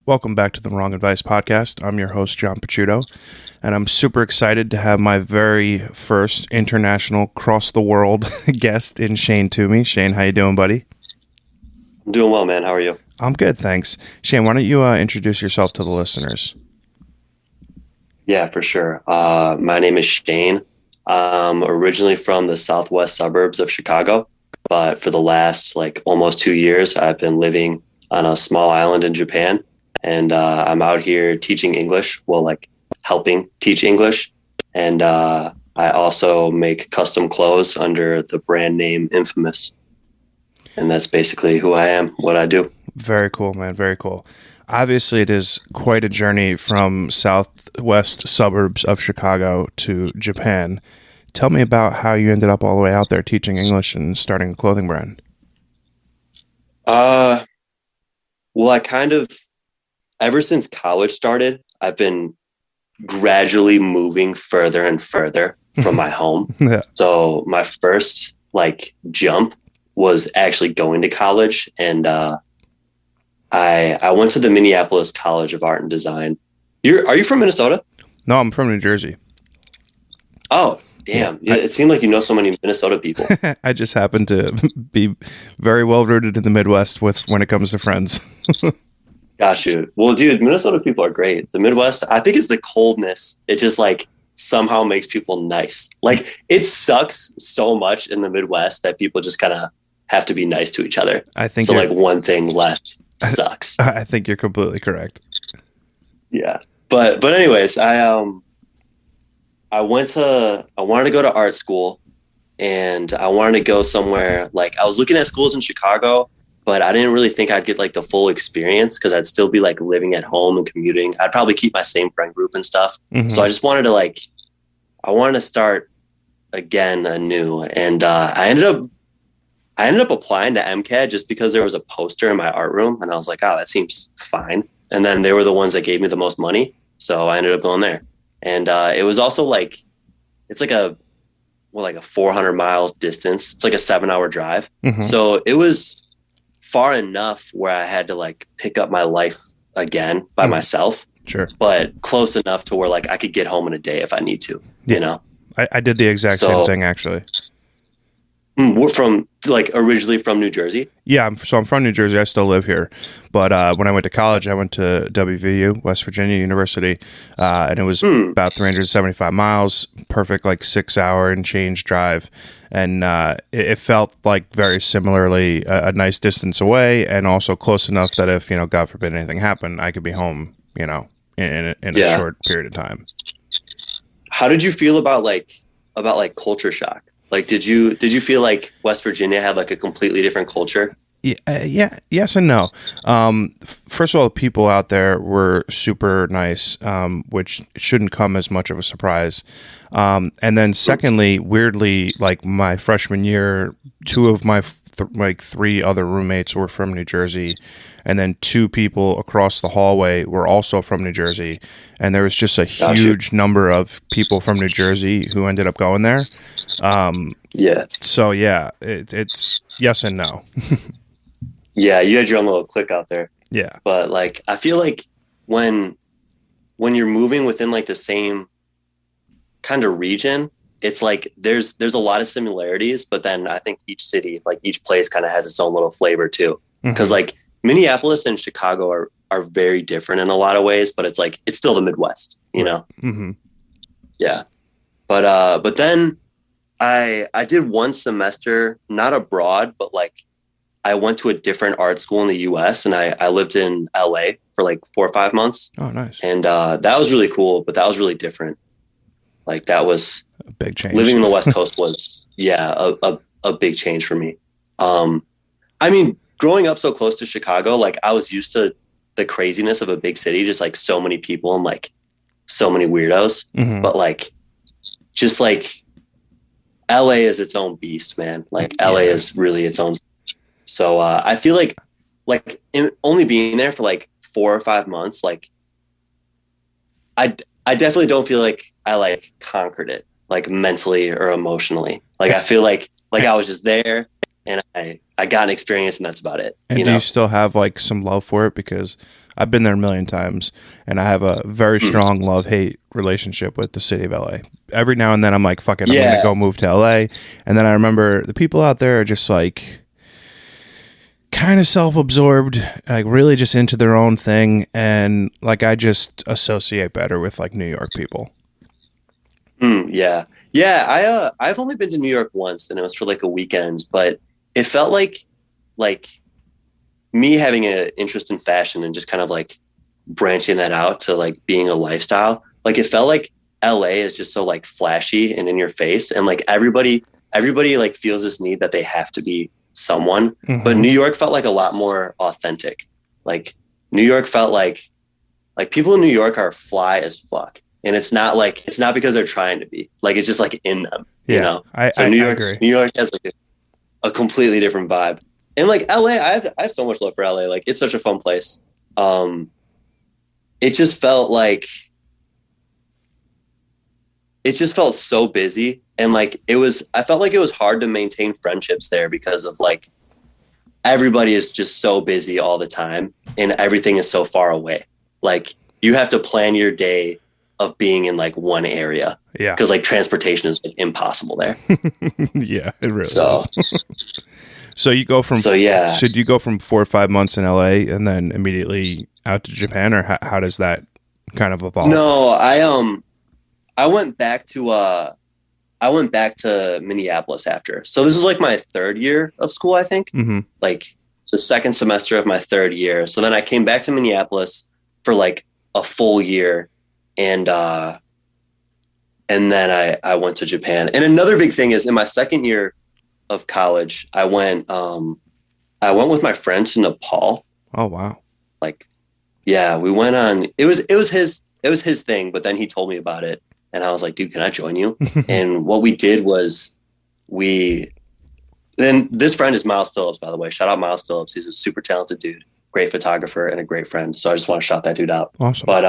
Welcome back to the Wrong Advice Podcast. I'm your host, John Picciuto, and I'm super excited to have my very first international cross-the-world guest in Shane Toomey. Shane, how you doing, buddy? I'm doing well, man. How are you? I'm good, thanks. Shane, why don't you introduce yourself to the listeners? Yeah, for sure. My name is Shane. I'm originally from the southwest suburbs of Chicago, but for the last almost 2 years, I've been living on a small island in Japan. And I'm out here teaching English, helping teach English. And I also make custom clothes under the brand name Infamous. And that's basically who I am, what I do. Very cool, man. Very cool. Obviously, it is quite a journey from southwest suburbs of Chicago to Japan. Tell me about how you ended up all the way out there teaching English and starting a clothing brand. Ever since college started, I've been gradually moving further and further from my home. Yeah. So my first jump was actually going to college, and I went to the Minneapolis College of Art and Design. Are you from Minnesota? No, I'm from New Jersey. Oh, damn. Yeah, it seemed like you know so many Minnesota people. I just happen to be very well rooted in the Midwest when it comes to friends. Got you. Well, dude, Minnesota people are great. The Midwest, I think it's the coldness. It just somehow makes people nice. It sucks so much in the Midwest that people just kind of have to be nice to each other. I think so. One thing less sucks. I think you're completely correct. Yeah, but anyways, I wanted to go to art school, and I wanted to go somewhere I was looking at schools in Chicago. But I didn't really think I'd get the full experience because I'd still be living at home and commuting. I'd probably keep my same friend group and stuff. Mm-hmm. So I just wanted to start again anew. And I ended up applying to MCAD just because there was a poster in my art room, and I was like, oh, that seems fine. And then they were the ones that gave me the most money, so I ended up going there. And it was also it's a 400-mile distance. It's a 7-hour drive. Mm-hmm. So it was far enough where I had to pick up my life again by myself. Sure. But close enough to where I could get home in a day if I need to, you know? I did the exact same thing, actually. We're from originally from New Jersey. Yeah. I'm from New Jersey. I still live here. But when I went to college, I went to WVU, West Virginia University. And it was about 375 miles, perfect 6-hour and change drive. And it felt very similarly a nice distance away, and also close enough that if, God forbid anything happened, I could be home, in a short period of time. How did you feel about culture shock? Did you feel like West Virginia had a completely different culture? Yeah, yes and no. First of all, the people out there were super nice, which shouldn't come as much of a surprise. And then secondly, weirdly, my freshman year, two of my three other roommates were from New Jersey, and then two people across the hallway were also from New Jersey, and there was just a huge number of people from New Jersey who ended up going there. Yeah. So yeah, it's yes and no. Yeah, you had your own little clique out there. Yeah. But I feel when you're moving within the same kind of region, it's there's a lot of similarities, but then I think each city, each place kind of has its own little flavor too. Because Minneapolis and Chicago are very different in a lot of ways, but it's still the Midwest, you know? Mm-hmm. Yeah. But then I did one semester, not abroad, but I went to a different art school in the US, and I lived in LA for 4 or 5 months. Oh, nice. And that was really cool, but that was really different. That was a big change. Living in the West Coast was, a big change for me. I mean, growing up so close to Chicago, I was used to the craziness of a big city, just so many people and so many weirdos. Mm-hmm. But just LA is its own beast, man. LA is really its own. So I feel in only being there for 4 or 5 months, I definitely don't feel I conquered it mentally or emotionally. I feel I was just there, and I got an experience, and that's about it. And You do you know? still have like some love for it? Because I've been there a million times, and I have a very Hmm. strong love-hate relationship with the city of LA. Every now and then, I'm like, "Fuck it, I'm gonna Yeah, go move to LA," and then I remember the people out there are just like kind of self-absorbed, like really just into their own thing, and like I just associate better with like New York people. yeah, yeah. I've only been to New York once, and it was for like a weekend, but it felt like me having an interest in fashion and just kind of like branching that out to like being a lifestyle. Like it felt like LA is just so like flashy and in your face, and like everybody like feels this need that they have to be someone. But Hmm. New York felt like a lot more authentic. Like New York felt like people in New York are fly as fuck. And it's not because they're trying to be. Like it's just like in them, you Yeah, know? I, So I I agree. New York has like a completely different vibe. And like LA, I have so much love for LA. Like it's such a fun place. Um, it just felt like it just felt so busy, and like I felt like it was hard to maintain friendships there because of like everybody is just so busy all the time and everything is so far away. Like you have to plan your day of being in like one area Yeah, because like transportation is like impossible there. yeah, it really So is. So you go from so yeah. should you go from 4 or 5 months in LA and then immediately out to Japan, or how does that kind of evolve? No, I went back to I went back to Minneapolis after. So this is like my third year of school, I think. Hmm. Like the second semester of my third year. So then I came back to Minneapolis for like a full year, and and then I went to Japan. And another big thing is in my second year of college, I went with my friend to Nepal. Oh wow. Like yeah, we went on it was his thing, but then he told me about it and I was like, dude, can I join you? And what we did was we then this friend is Miles Phillips, by the way. Shout out Miles Phillips. He's a super talented dude, great photographer and a great friend. So I just want to shout that dude out. Awesome. But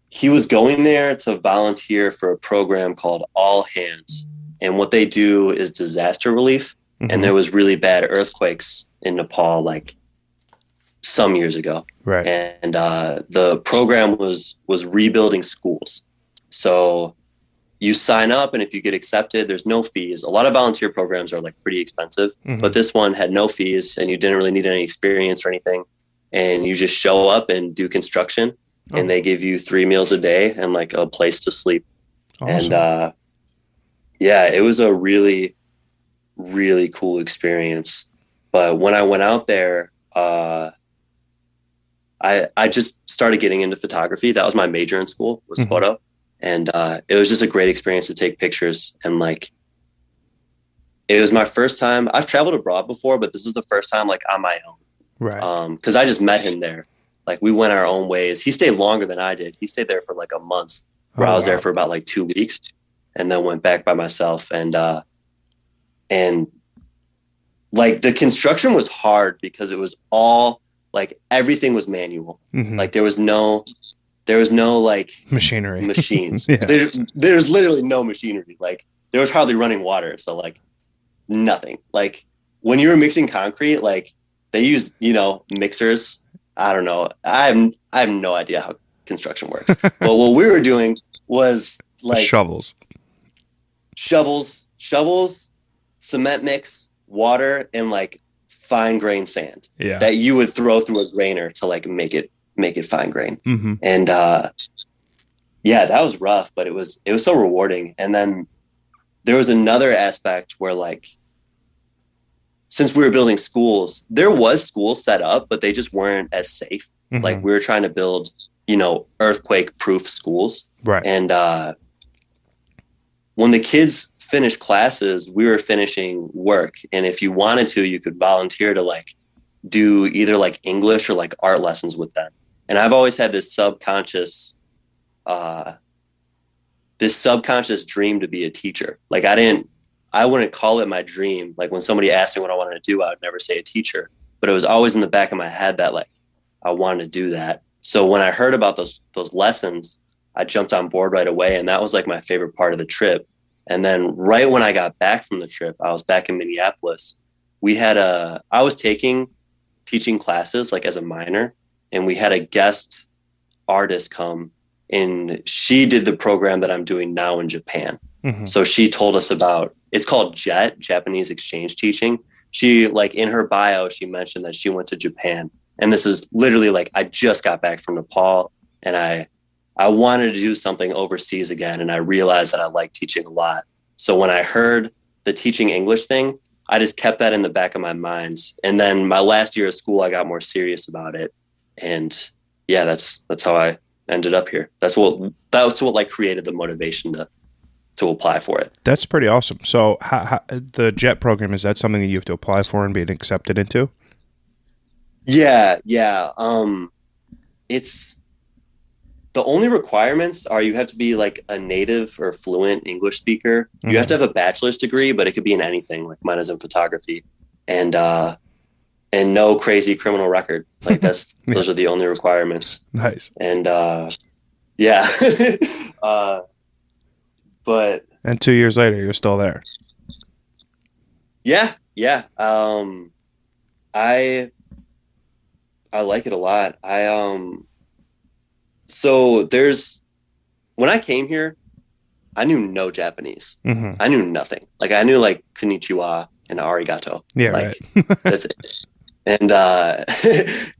he was going there to volunteer for a program called All Hands. And what they do is disaster relief. And Hmm. there was really bad earthquakes in Nepal like some years ago. Right. And the program was rebuilding schools. So you sign up, and if you get accepted, there's no fees. A lot of volunteer programs are like pretty expensive, Hmm. but this one had no fees, and you didn't really need any experience or anything. And you just show up and do construction, and Oh, they give you 3 meals a day and like a place to sleep. And awesome. yeah, it was a really, really cool experience. But when I went out there, I just started getting into photography. That was my major in school, was Hmm. photo. And it was just a great experience to take pictures. And like, it was my first time. I've traveled abroad before, but this was the first time like on my Right. own. Because I just met him there. Like we went our own ways. He stayed longer than I did. He stayed there for like a month, where Oh I was there wow. for about like 2 weeks, and then went back by myself. And like the construction was hard because it was all like everything was manual. Hmm. Like there was no like Machinery. machines. Yeah. There's literally no machinery. Like there was hardly running water. So like nothing. Like when you were mixing concrete, like they use, mixers. I don't know. I have no idea how construction works. But what we were doing was like Shovels. shovels, cement mix, water, and like fine grain sand Yeah. that you would throw through a grainer to like make it fine grain. Hmm. And yeah, that was rough, but it was so rewarding. And then there was another aspect where like since we were building schools, there was schools set up, but they just weren't as safe. Hmm. Like we were trying to build, earthquake proof schools. Right. And when the kids finished classes, we were finishing work. And if you wanted to, you could volunteer to like do either like English or like art lessons with them. And I've always had uh, this subconscious dream to be a teacher. Like I wouldn't call it my dream. Like when somebody asked me what I wanted to do, I would never say a teacher, but it was always in the back of my head that like I wanted to do that. So when I heard about those lessons, I jumped on board right away. And that was like my favorite part of the trip And then right when I got back from the trip, I was back in Minneapolis. I was taking teaching classes like as a minor, and we had a guest artist come, and she did the program that I'm doing now in Japan. Hmm. So she told us about, it's called JET, Japanese exchange teaching. She, like, in her bio, she mentioned that she went to Japan. And this is literally like, I just got back from Nepal, and I wanted to do something overseas again. And I realized that I like teaching a lot. So when I heard the teaching English thing, I just kept that in the back of my mind. And then my last year of school, I got more serious about it. And yeah, that's how I ended up here. That's what like created the motivation to apply for it. That's pretty awesome. So the JET program, is that something that you have to apply for and be accepted into? Yeah. It's the only requirements are you have to be like a native or fluent English speaker. Mm-hmm. You have to have a bachelor's degree, but it could be in anything. Like mine is in photography, and no crazy criminal record. Like that's Yeah. Those are the only requirements. Nice. And yeah, but And 2 years later, you're still there. yeah. I like it a lot. So when I came here, I knew no Japanese. Mm-hmm. I knew nothing. Like I knew like konnichiwa and arigato. Yeah, like, right. That's it. And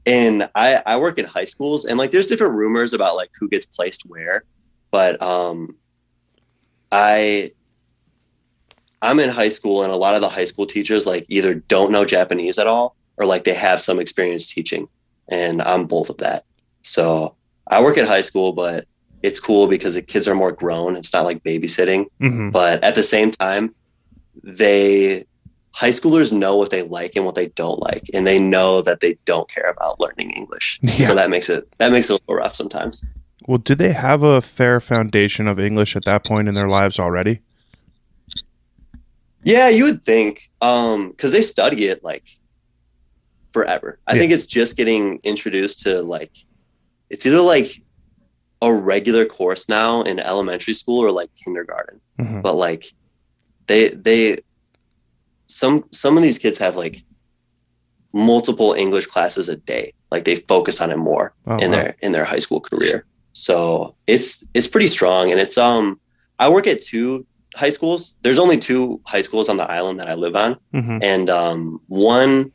and I work in high schools, and like there's different rumors about like who gets placed where, but I'm in high school, and a lot of the high school teachers like either don't know Japanese at all, or like they have some experience teaching, and I'm both of that. So I work at high school, but it's cool because the kids are more grown. It's not like babysitting, Mm-hmm. but at the same time, high schoolers know what they like and what they don't like, and they know that they don't care about learning English. Yeah. So that makes it a little rough sometimes. Well, do they have a fair foundation of English at that point in their lives already? Yeah, you would think, because they study it like forever. I think it's just getting introduced to like, it's either like a regular course now in elementary school or like kindergarten. Mm-hmm. But like some of these kids have like multiple English classes a day. Like they focus on it more in their high school career. So it's pretty strong. And it's I work at two high schools. There's only two high schools on the island that I live on. Mm-hmm. And one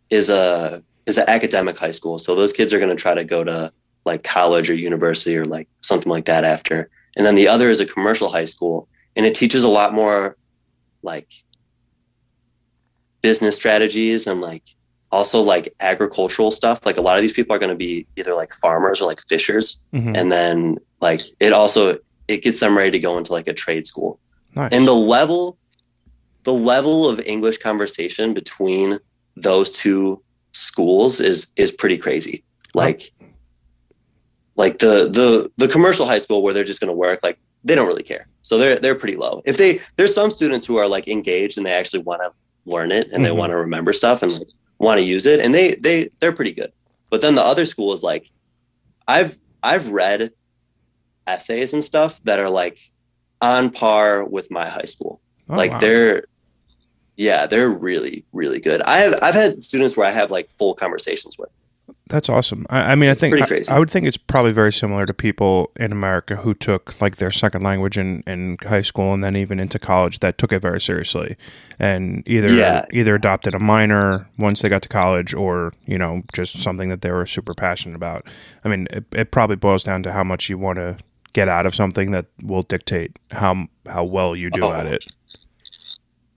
is an academic high school. So those kids are going to try to go to like college or university or like something like that after. And then the other is a commercial high school, and it teaches a lot more like business strategies and like also like agricultural stuff. Like a lot of these people are going to be either like farmers or like fishers. Mm-hmm. And then like it gets them ready to go into like a trade school. Nice. And the level of English conversation between those two schools is pretty crazy. Like the commercial high school where they're just going to work, like they don't really care. So they're pretty low. There's some students who are like engaged and they actually want to learn it and Mm-hmm. they want to remember stuff and like, want to use it, and they're pretty good. But then the other school is like, I've read essays and stuff that are like on par with my high school. Oh, like wow. they're really, really good. I've had students where I have like full conversations with. That's awesome. I mean, I think pretty crazy. I would think it's probably very similar to people in America who took like their second language in high school and then even into college that took it very seriously and either adopted a minor once they got to college or, just something that they were super passionate about. I mean, it probably boils down to how much you want to get out of something that will dictate how well you do at it.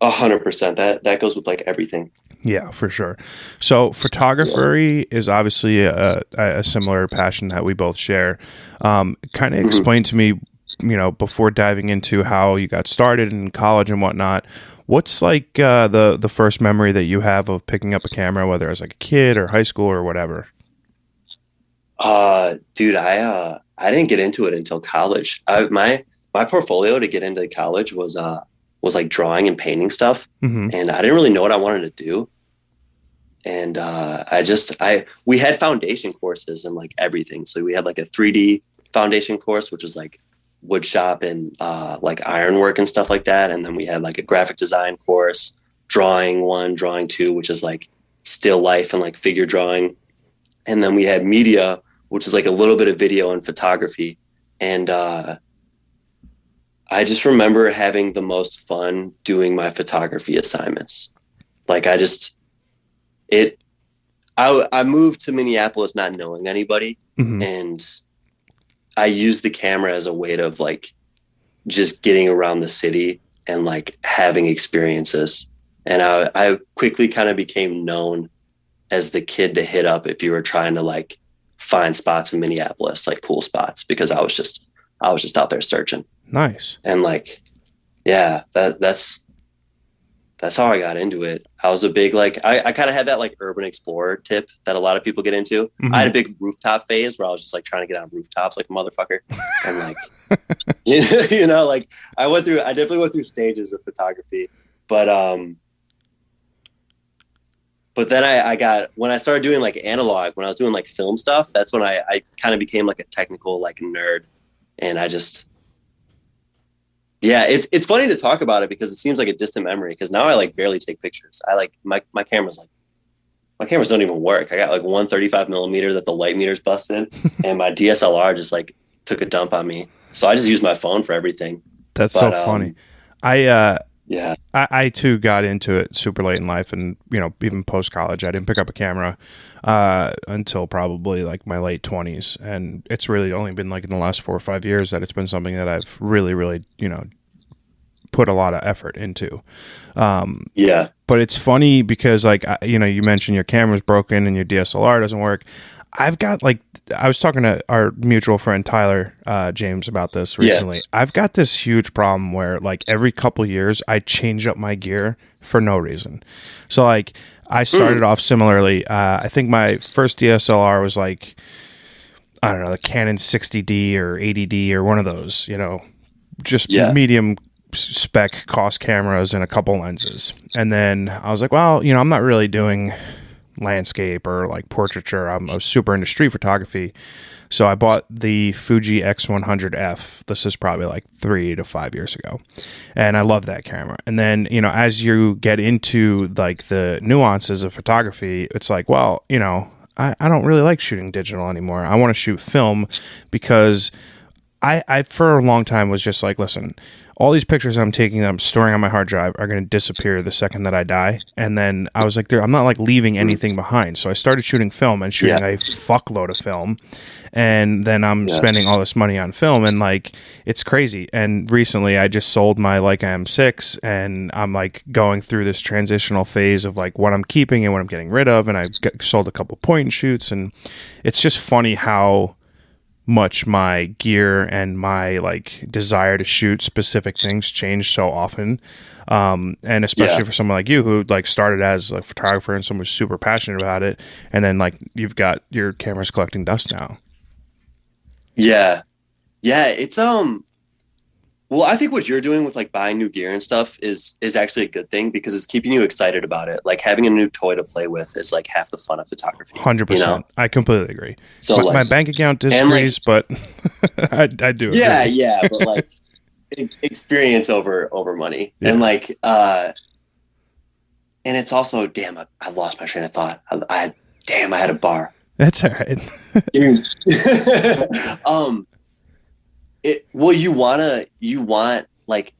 100%. That goes with like everything. Yeah, for sure. So photography is obviously a similar passion that we both share. Kind of explain to me, before diving into how you got started in college and whatnot, what's like the first memory that you have of picking up a camera, whether as like a kid or high school or whatever? Dude, I didn't get into it until college. My portfolio to get into college was like drawing and painting stuff. Mm-hmm. And I didn't really know what I wanted to do. And we had foundation courses and like everything. So we had like a 3D foundation course, which was like wood shop and like ironwork and stuff like that. And then we had like a graphic design course, drawing one, drawing two, which is like still life and like figure drawing. And then we had media, which is like a little bit of video and photography. And I just remember having the most fun doing my photography assignments. Like I moved to Minneapolis not knowing anybody, and I used the camera as a way of like just getting around the city and like having experiences. And I quickly kind of became known as the kid to hit up if you were trying to like find spots in Minneapolis, like cool spots, because I was just out there searching. Nice. And like, yeah, that's how I got into it. I was a big, like, I kind of had that like urban explorer tip that a lot of people get into. I had a big rooftop phase where I was just like trying to get on rooftops like a motherfucker. And like, you know, like I definitely went through stages of photography, but then when I started doing like analog, when I was doing like film stuff, that's when I kind of became like a technical like nerd. And yeah, it's funny to talk about it because it seems like a distant memory, because now I like barely take pictures. I like my cameras don't even work. I got like one 35 millimeter that the light meter's busted, and my DSLR just like took a dump on me. So I just use my phone for everything. That's so funny. I too got into it super late in life, and you know, even post college, I didn't pick up a camera until probably like my late 20s, and it's really only been like in the last 4 or 5 years that it's been something that I've really, really, you know, put a lot of effort into. But it's funny because like you know, you mentioned your camera's broken and your DSLR doesn't work. I've got like, I was talking to our mutual friend Tyler James about this recently. Yeah. I've got this huge problem where like every couple years I change up my gear for no reason. So like I started off similarly. I think my first DSLR was like, I don't know, the Canon 60D or 80D or one of those, you know, just medium spec cost cameras and a couple lenses. And then I was like, well, you know, I'm not really doing landscape or like portraiture. I'm super into street photography. So I bought the Fuji X100F. This is probably like 3 to 5 years ago. And I love that camera. And then, you know, as you get into like the nuances of photography, it's like, well, you know, I don't really like shooting digital anymore. I want to shoot film because I for a long time was just like, listen, all these pictures I'm taking that I'm storing on my hard drive are going to disappear the second that I die. And then I was like, I'm not like leaving anything behind. So I started shooting film and shooting a fuckload of film. And then I'm spending all this money on film, and like, it's crazy. And recently I just sold my Leica M6, and I'm like going through this transitional phase of like what I'm keeping and what I'm getting rid of. And I sold a couple point and shoots, and it's just funny how much my gear and my like desire to shoot specific things change so often, and especially for someone like you who like started as a photographer and someone who's super passionate about it, and then like you've got your cameras collecting dust now. It's well, I think what you're doing with like buying new gear and stuff is actually a good thing, because it's keeping you excited about it. Like having a new toy to play with is like half the fun of photography. 100%. You know? I completely agree. So my bank account disagrees, like, but I do agree. Yeah, but like experience over money. And like and it's also, damn, I lost my train of thought. I had a bar. That's all right. You want like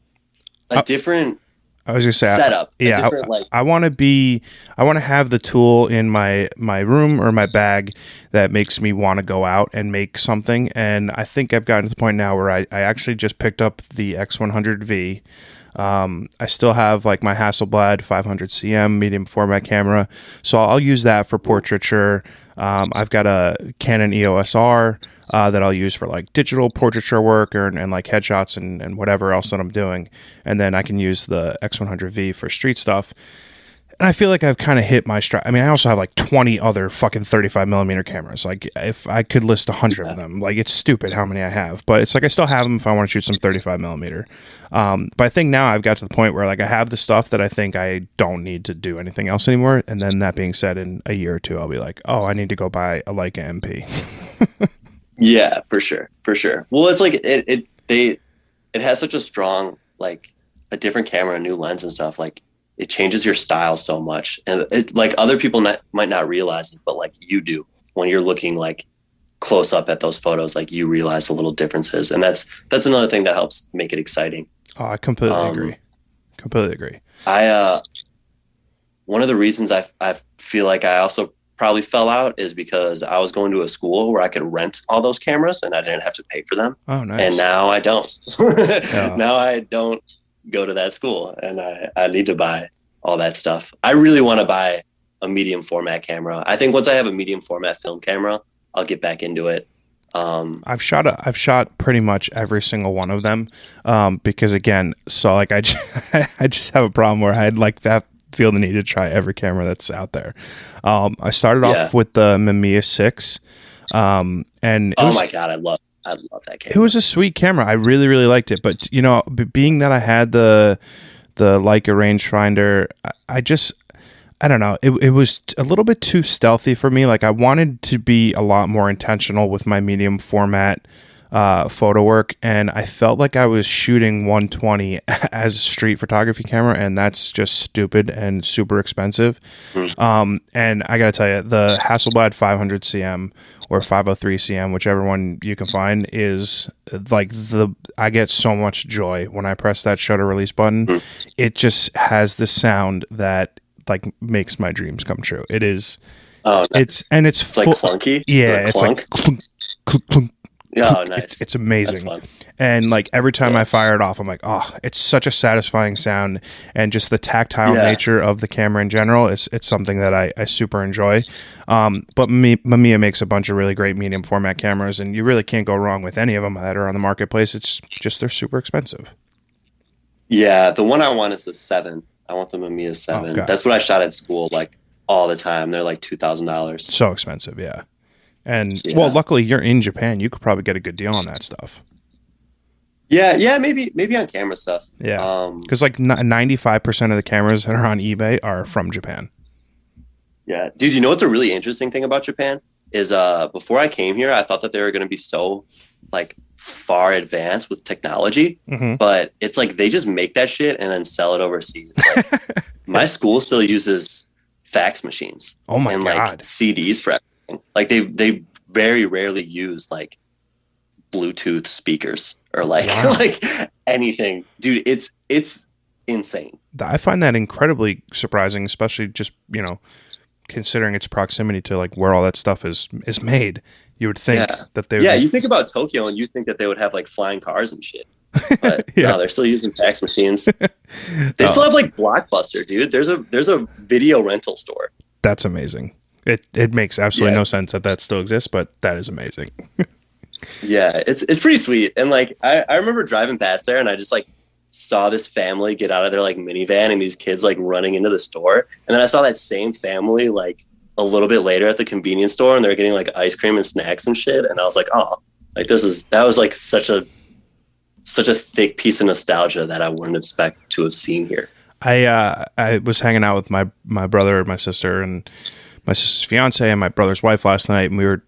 a different I was gonna say setup. I want to have the tool in my room or my bag that makes me want to go out and make something. And I think I've gotten to the point now where I actually just picked up the X100V. I still have like my Hasselblad 500 cm medium format camera, so I'll use that for portraiture. I've got a Canon EOS R that I'll use for like digital portraiture work and like headshots and whatever else that I'm doing, and then I can use the X100V for street stuff. And I feel like I've kind of hit my stride. I mean, I also have like 20 other fucking 35 millimeter cameras. Like if I could list 100 of them, like it's stupid how many I have, but it's like I still have them if I want to shoot some 35 millimeter. But I think now I've got to the point where like I have the stuff that I think I don't need to do anything else anymore. And then that being said, in a year or two, I'll be like, oh, I need to go buy a Leica MP. Yeah, for sure. Well, it's like they it has such a strong like a different camera, a new lens and stuff. Like it changes your style so much, and it like other people might not realize it, but like you do when you're looking like close up at those photos. Like you realize the little differences, and that's another thing that helps make it exciting. Oh, I completely agree. Completely agree. I one of the reasons I feel like I also probably fell out is because I was going to a school where I could rent all those cameras and I didn't have to pay for them. Oh, nice. And now I don't. Yeah. Now I don't go to that school, and I need to buy all that stuff. I really want to buy a medium format camera. I think once I have a medium format film camera, I'll get back into it. I've shot pretty much every single one of them, because again, so like I just have a problem where I'd like that feel the need to try every camera that's out there. I started off with the Mamiya 6, and my god, I love that camera. It was a sweet camera. I really, really liked it. But you know, being that I had the Leica rangefinder, I don't know. It was a little bit too stealthy for me. Like I wanted to be a lot more intentional with my medium format photo work, and I felt like I was shooting 120 as a street photography camera, and that's just stupid and super expensive. And I gotta tell you, the Hasselblad 500 cm or 503 cm, whichever one you can find, is like I get so much joy when I press that shutter release button. It just has the sound that like makes my dreams come true. It is. Oh, nice. It's like clunky. Yeah, it's like clunk, clunk, clunk. Oh, nice. It's amazing. And like every time I fire it off, I'm like, oh, it's such a satisfying sound, and just the tactile nature of the camera in general. It's something that I super enjoy. But Mamiya makes a bunch of really great medium format cameras, and you really can't go wrong with any of them that are on the marketplace. It's just they're super expensive. Yeah, the one I want is the 7. I want the Mamiya 7. Oh, that's what I shot at school like all the time. They're like $2,000. So expensive, yeah. And well, luckily you're in Japan. You could probably get a good deal on that stuff. Yeah, maybe on camera stuff. Yeah, because like 95% of the cameras that are on eBay are from Japan. Yeah, dude. You know what's a really interesting thing about Japan is before I came here, I thought that they were going to be so like far advanced with technology, but it's like they just make that shit and then sell it overseas. Like, my school still uses fax machines. Oh my and god, like CDs for everything. Like they very rarely use like Bluetooth speakers or like like anything, dude. It's insane. I find that incredibly surprising, especially just considering its proximity to like where all that stuff is made. You would think that they would you think about Tokyo and you think that they would have like flying cars and shit, but no, they're still using fax machines. They still have like Blockbuster, dude. There's a video rental store. That's amazing. It makes absolutely no sense that still exists, but that is amazing. Yeah, it's pretty sweet. And like I remember driving past there and I just like saw this family get out of their like minivan and these kids like running into the store, and then I saw that same family like a little bit later at the convenience store and they're getting like ice cream and snacks and shit, and I was like, oh, like that was like such a thick piece of nostalgia that I wouldn't expect to have seen here. I was hanging out with my brother, my sister, and my sister's fiance and my brother's wife last night, and we were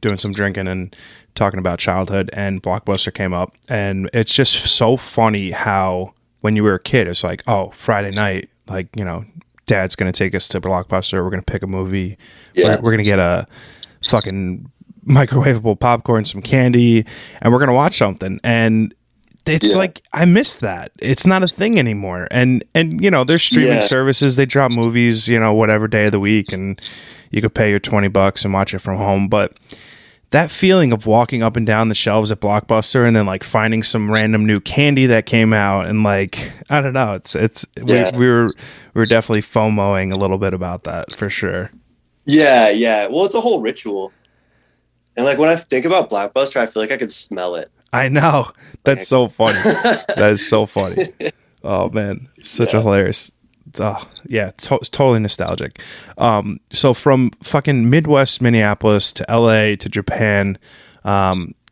doing some drinking and talking about childhood, and Blockbuster came up, and it's just so funny how when you were a kid, it's like, oh, Friday night, like, Dad's going to take us to Blockbuster. We're going to pick a movie. Yeah. We're going to get a fucking microwavable popcorn, some candy, and we're going to watch something. And it's like, I miss that. It's not a thing anymore. And there's streaming services. They drop movies, whatever day of the week, and you could pay your $20 and watch it from home. But that feeling of walking up and down the shelves at Blockbuster and then like finding some random new candy that came out, and like, I don't know, we were definitely FOMOing a little bit about that for sure. Yeah. Well, it's a whole ritual. And like when I think about Blockbuster, I feel like I could smell it. I know. That's so funny. That is so funny. Oh man, such a hilarious. Oh, yeah, totally nostalgic. So from fucking Midwest Minneapolis to LA to Japan,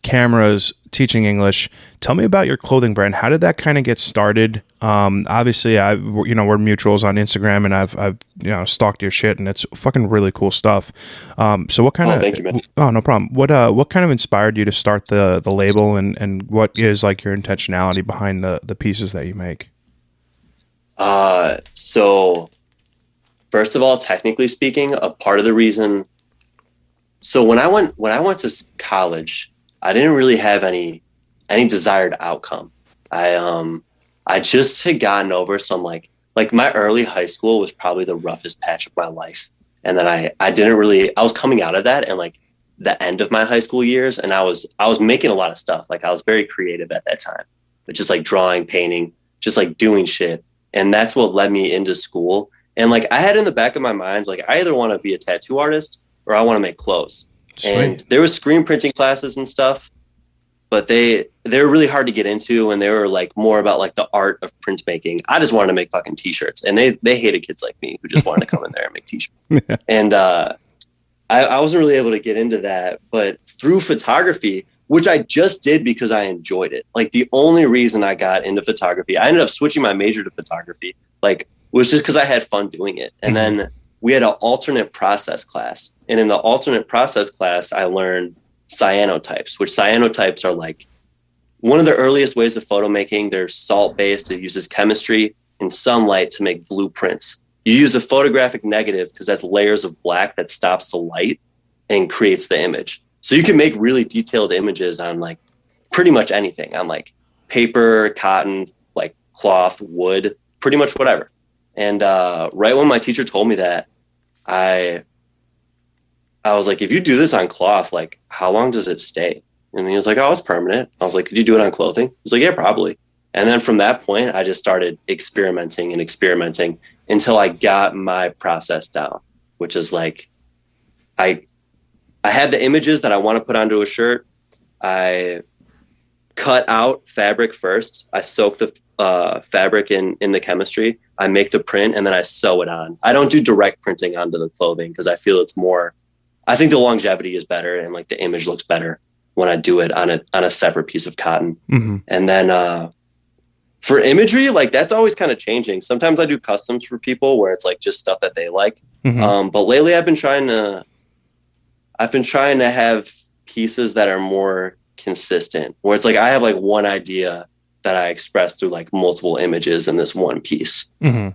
cameras, teaching English. Tell me about your clothing brand. How did that kind of get started? Obviously, we're mutuals on Instagram, and I've stalked your shit, and it's fucking really cool stuff. So what kind of? Thank you, man. Oh, no problem. What kind of inspired you to start the label, and what is like your intentionality behind the pieces that you make? So first of all, technically speaking, a part of the reason. So when I went to college, I didn't really have any desired outcome. I just had gotten over some like my early high school was probably the roughest patch of my life. And then I was coming out of that and like the end of my high school years. And I was making a lot of stuff. Like I was very creative at that time, but just like drawing, painting, just like doing shit. And that's what led me into school. And like I had in the back of my mind, like I either want to be a tattoo artist or I want to make clothes. Sweet. And there was screen printing classes and stuff, but they were really hard to get into, and they were like more about like the art of printmaking. I just wanted to make fucking t-shirts, and they hated kids like me who just wanted to come in there and make t-shirts. And I wasn't really able to get into that, but through photography, which I just did because I enjoyed it. Like the only reason I got into photography, I ended up switching my major to photography, like was just because I had fun doing it. And then we had an alternate process class. And in the alternate process class, I learned cyanotypes, which cyanotypes are like one of the earliest ways of photo making. They're salt-based. It uses chemistry and sunlight to make blueprints. You use a photographic negative because that's layers of black that stops the light and creates the image. So you can make really detailed images on like pretty much anything, on like paper, cotton, like cloth, wood, pretty much whatever. And right when my teacher told me that, I was like, if you do this on cloth, like how long does it stay? And he was like, oh, it's permanent. I was like, could you do it on clothing? He was like, yeah, probably. And then from that point, I just started experimenting until I got my process down, which is like, I had the images that I want to put onto a shirt. I cut out fabric first. I soak the fabric in the chemistry. I make the print and then I sew it on. I don't do direct printing onto the clothing because I feel it's more, I think the longevity is better and like the image looks better when I do it on a separate piece of cotton. Mm-hmm. And then for imagery, like that's always kind of changing. Sometimes I do customs for people where it's like just stuff that they like. Mm-hmm. But lately I've been trying to have pieces that are more consistent, where it's like I have like one idea that I express through like multiple images in this one piece. Mm-hmm.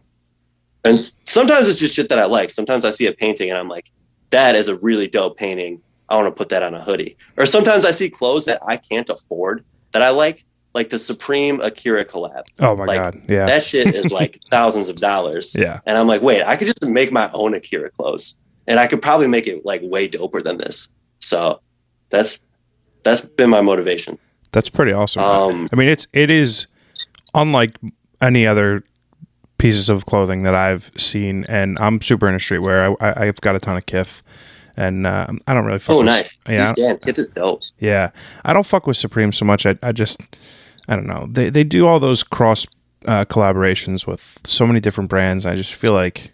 And sometimes it's just shit that I like. Sometimes I see a painting and I'm like, that is a really dope painting. I want to put that on a hoodie. Or sometimes I see clothes that I can't afford that I like the Supreme Akira collab. Oh my God. Yeah. That shit is like thousands of dollars. Yeah. And I'm like, wait, I could just make my own Akira clothes and I could probably make it like way doper than this. So that's been my motivation. That's pretty awesome. I mean, it is unlike any other pieces of clothing that I've seen, and I'm super into streetwear. I've got a ton of Kith, and I don't really fuck with... Oh, nice. Yeah, dude, damn, Kith is dope. Yeah. I don't fuck with Supreme so much. I don't know. They do all those cross collaborations with so many different brands. I just feel like,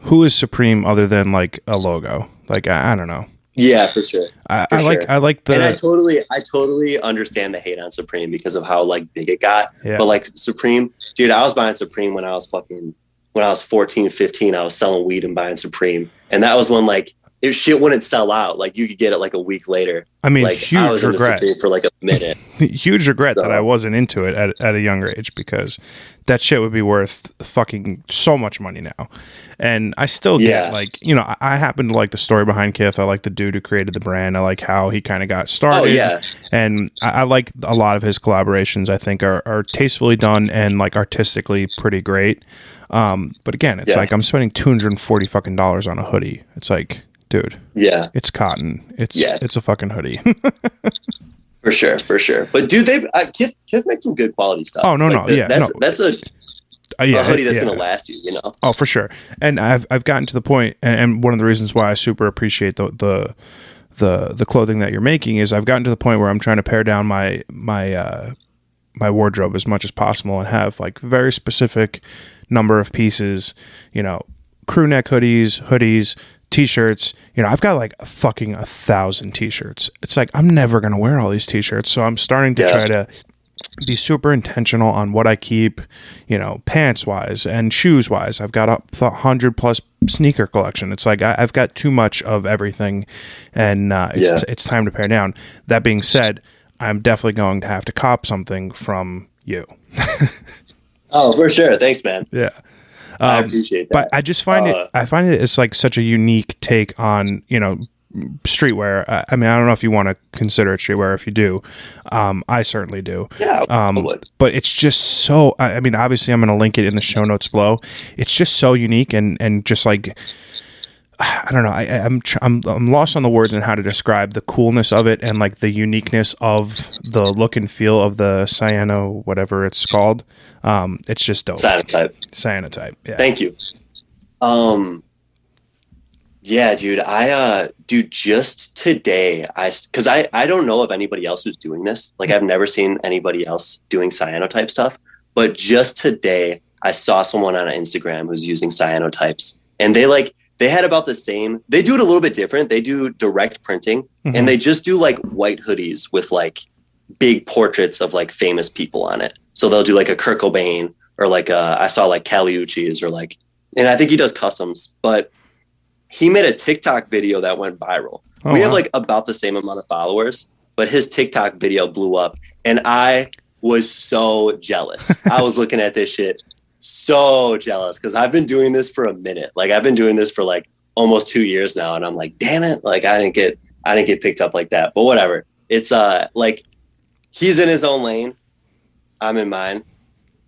who is Supreme other than like a logo? Like, I don't know. Yeah, for sure. I like the... And I totally understand the hate on Supreme because of how like big it got. Yeah. But like Supreme, dude, I was buying Supreme when I was 14, 15, I was selling weed and buying Supreme. And that was when like shit wouldn't sell out. Like you could get it like a week later. I mean, like, huge I was regret into Supreme for like a minute. Huge regret that I wasn't into it at a younger age, because that shit would be worth fucking so much money now. And I still get like, you know, I happen to like the story behind Kith. I like the dude who created the brand. I like how he kind of got started. Oh, yeah. And I like a lot of his collaborations. I think are tastefully done and like artistically pretty great. But again, it's like I'm spending $240 fucking dollars on a hoodie. It's like, dude, it's cotton. It's a fucking hoodie. For sure. But dude, Kith makes some good quality stuff. Oh no, that's a hoodie that's gonna last you, you know. Oh, for sure. And I've gotten to the point, and one of the reasons why I super appreciate the clothing that you're making is I've gotten to the point where I'm trying to pare down my wardrobe as much as possible and have like very specific number of pieces, you know, crew neck hoodies, t-shirts, I've got like fucking 1,000 t-shirts. It's like, I'm never going to wear all these t-shirts. So I'm starting to try to be super intentional on what I keep, pants wise and shoes wise. I've got a 100 plus sneaker collection. It's like, I've got too much of everything, and it's time to pare down. That being said, I'm definitely going to have to cop something from you. Oh, for sure. Thanks, man. Yeah. I appreciate that. But I just find it's like such a unique take on, streetwear. I mean, I don't know if you want to consider it streetwear. If you do, I certainly do. Yeah, I would. But it's just so, I mean, obviously I'm going to link it in the show notes below. It's just so unique and just like, I don't know. I'm lost on the words and how to describe the coolness of it and like the uniqueness of the look and feel of the cyano, whatever it's called. It's just dope. Cyanotype. Yeah. Thank you. Yeah, dude, just today, because I don't know of anybody else who's doing this. Like, I've never seen anybody else doing cyanotype stuff, but just today I saw someone on Instagram who's using cyanotypes, and they had about the same. They do it a little bit different. They do direct printing, and they just do like white hoodies with like big portraits of like famous people on it. So they'll do like a Kurt Cobain or like I saw like Caliucci's or like, and I think he does customs, but he made a TikTok video that went viral. We have like about the same amount of followers, but his TikTok video blew up, and I was so jealous. I was looking at this shit so jealous because I've been doing this for a minute. Like, I've been doing this for like almost 2 years now, and I'm like, damn it, like I didn't get picked up like that. But whatever. It's like he's in his own lane, I'm in mine,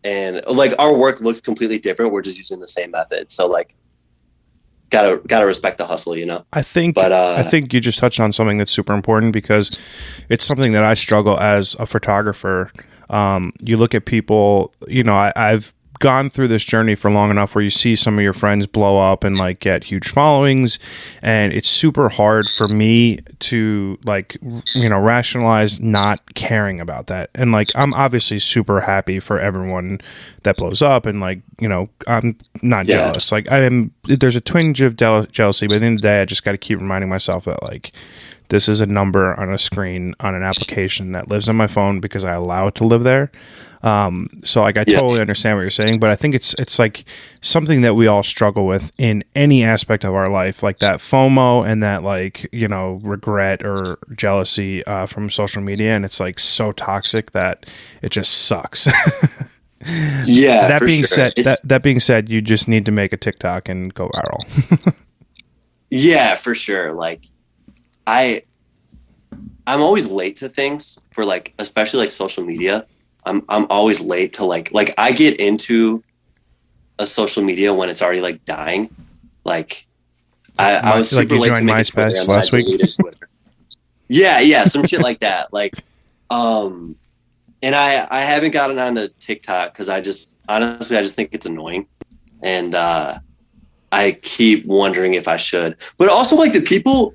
and like our work looks completely different. We're just using the same method. So like gotta respect the hustle, I think you just touched on something that's super important because it's something that I struggle as a photographer. You look at people, I've gone through this journey for long enough where you see some of your friends blow up and like get huge followings, and it's super hard for me to like, rationalize not caring about that. And like, I'm obviously super happy for everyone that blows up, and like, I'm not jealous. Like, there's a twinge of jealousy, but at the end of the day, I just got to keep reminding myself that like, this is a number on a screen on an application that lives on my phone because I allow it to live there. So like, I totally understand what you're saying, but I think it's like something that we all struggle with in any aspect of our life, like that FOMO and that like, regret or jealousy, from social media. And it's like so toxic that it just sucks. Yeah. That being said, you just need to make a TikTok and go viral. Yeah, for sure. Like I'm always late to things for like, especially like social media. I'm always late to like I get into a social media when it's already like dying. Like I was super late to make MySpace last week. Yeah, some shit like that. Like, and I haven't gotten onto TikTok because I just think it's annoying, and I keep wondering if I should. But also like the people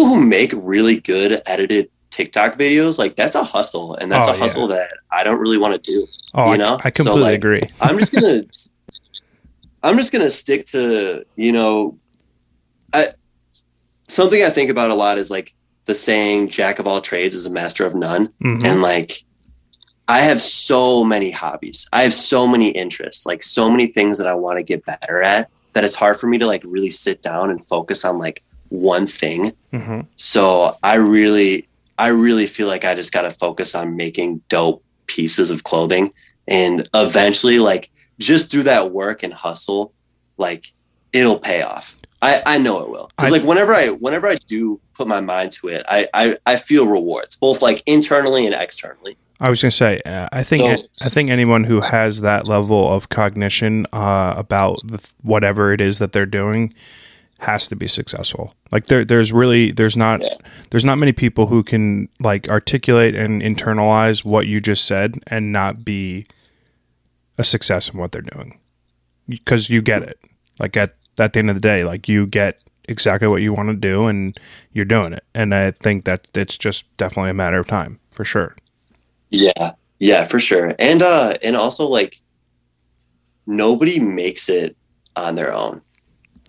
who make really good edited TikTok videos, like that's a hustle, and that's a hustle that I don't really want to do. I completely agree. I'm just gonna stick to, something I think about a lot is like the saying "Jack of all trades is a master of none," and like I have so many hobbies, I have so many interests, like so many things that I want to get better at, that it's hard for me to like really sit down and focus on like one thing. So I really feel like I just got to focus on making dope pieces of clothing, and eventually like just through that work and hustle, like it'll pay off. I know it will. Cause like whenever I do put my mind to it, I feel rewards both like internally and externally. I was going to say, I think anyone who has that level of cognition, about whatever it is that they're doing has to be successful. Like there's not many people who can like articulate and internalize what you just said and not be a success in what they're doing, because you get it. Like at the end of the day, like you get exactly what you want to do and you're doing it. And I think that it's just definitely a matter of time for sure. Yeah, for sure. And also like nobody makes it on their own.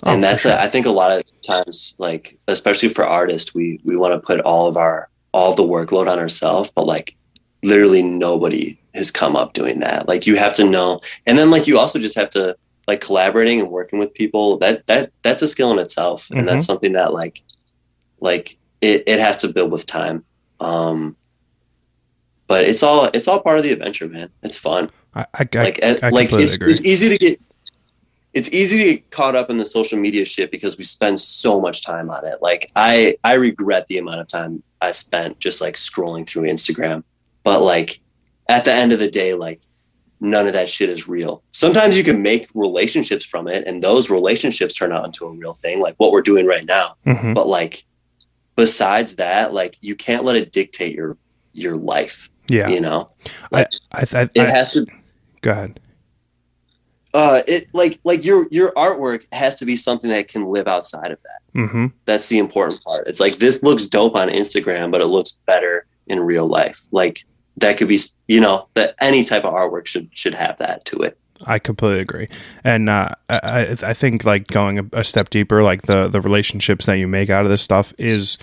Oh, And for sure. I think a lot of times, like, especially for artists, we want to put all of the workload on ourselves, but like literally nobody has come up doing that. Like you have to know, and then like you also just have to like collaborating and working with people. That's a skill in itself, and Mm-hmm. that's something that like it has to build with time. Um, but it's all part of the adventure, man. It's fun. I Like completely agree. it's easy to get caught up in the social media shit because we spend so much time on it. Like I regret the amount of time I spent just like scrolling through Instagram. But like at the end of the day, like none of that shit is real. Sometimes you can make relationships from it and those relationships turn out into a real thing, like what we're doing right now. Mm-hmm. But like besides that, like you can't let it dictate your life, Yeah. you know? I, Like it I has to go ahead. it like your artwork has to be something that can live outside of that. Mm-hmm. That's the important part. It's like this looks dope on Instagram, but it looks better in real life. Like that could be, you know, that any type of artwork should have that to it. I completely agree, and I think like going a step deeper, like the relationships that you make out of this stuff is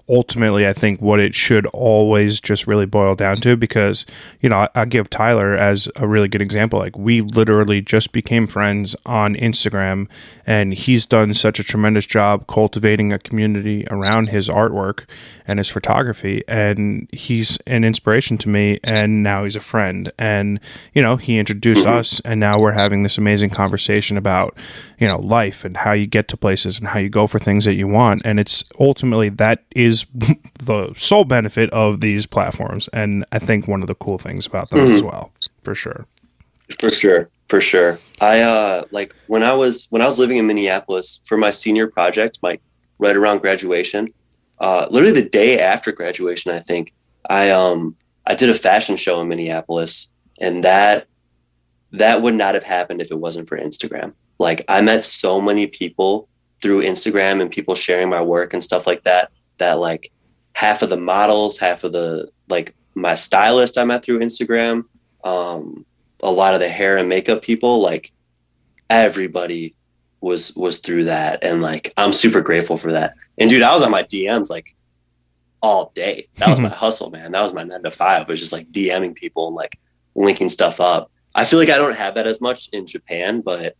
ultimately, I think, what it should always just really boil down to. Because I give Tyler as a really good example. Like we literally just became friends on Instagram, and he's done such a tremendous job cultivating a community around his artwork and his photography, and he's an inspiration to me, and now he's a friend. And he introduced us, and now we're having this amazing conversation about life and how you get to places and how you go for things that you want. And it's ultimately that is the sole benefit of these platforms, and I think one of the cool things about them as well, for sure. For sure. I like when I was living in Minneapolis for my senior project, my right around graduation, literally the day after graduation, I think I did a fashion show in Minneapolis, and that would not have happened if it wasn't for Instagram. Like I met so many people through Instagram and people sharing my work and stuff like that, that like half of the models, half of the like my stylist I met through Instagram, a lot of the hair and makeup people, like everybody was through that. And like I'm super grateful for that. And dude, I was on my DMs like all day. That was my hustle, man. That was my 9 to 5. It was just like DMing people and like linking stuff up. I feel like I don't have that as much in Japan, but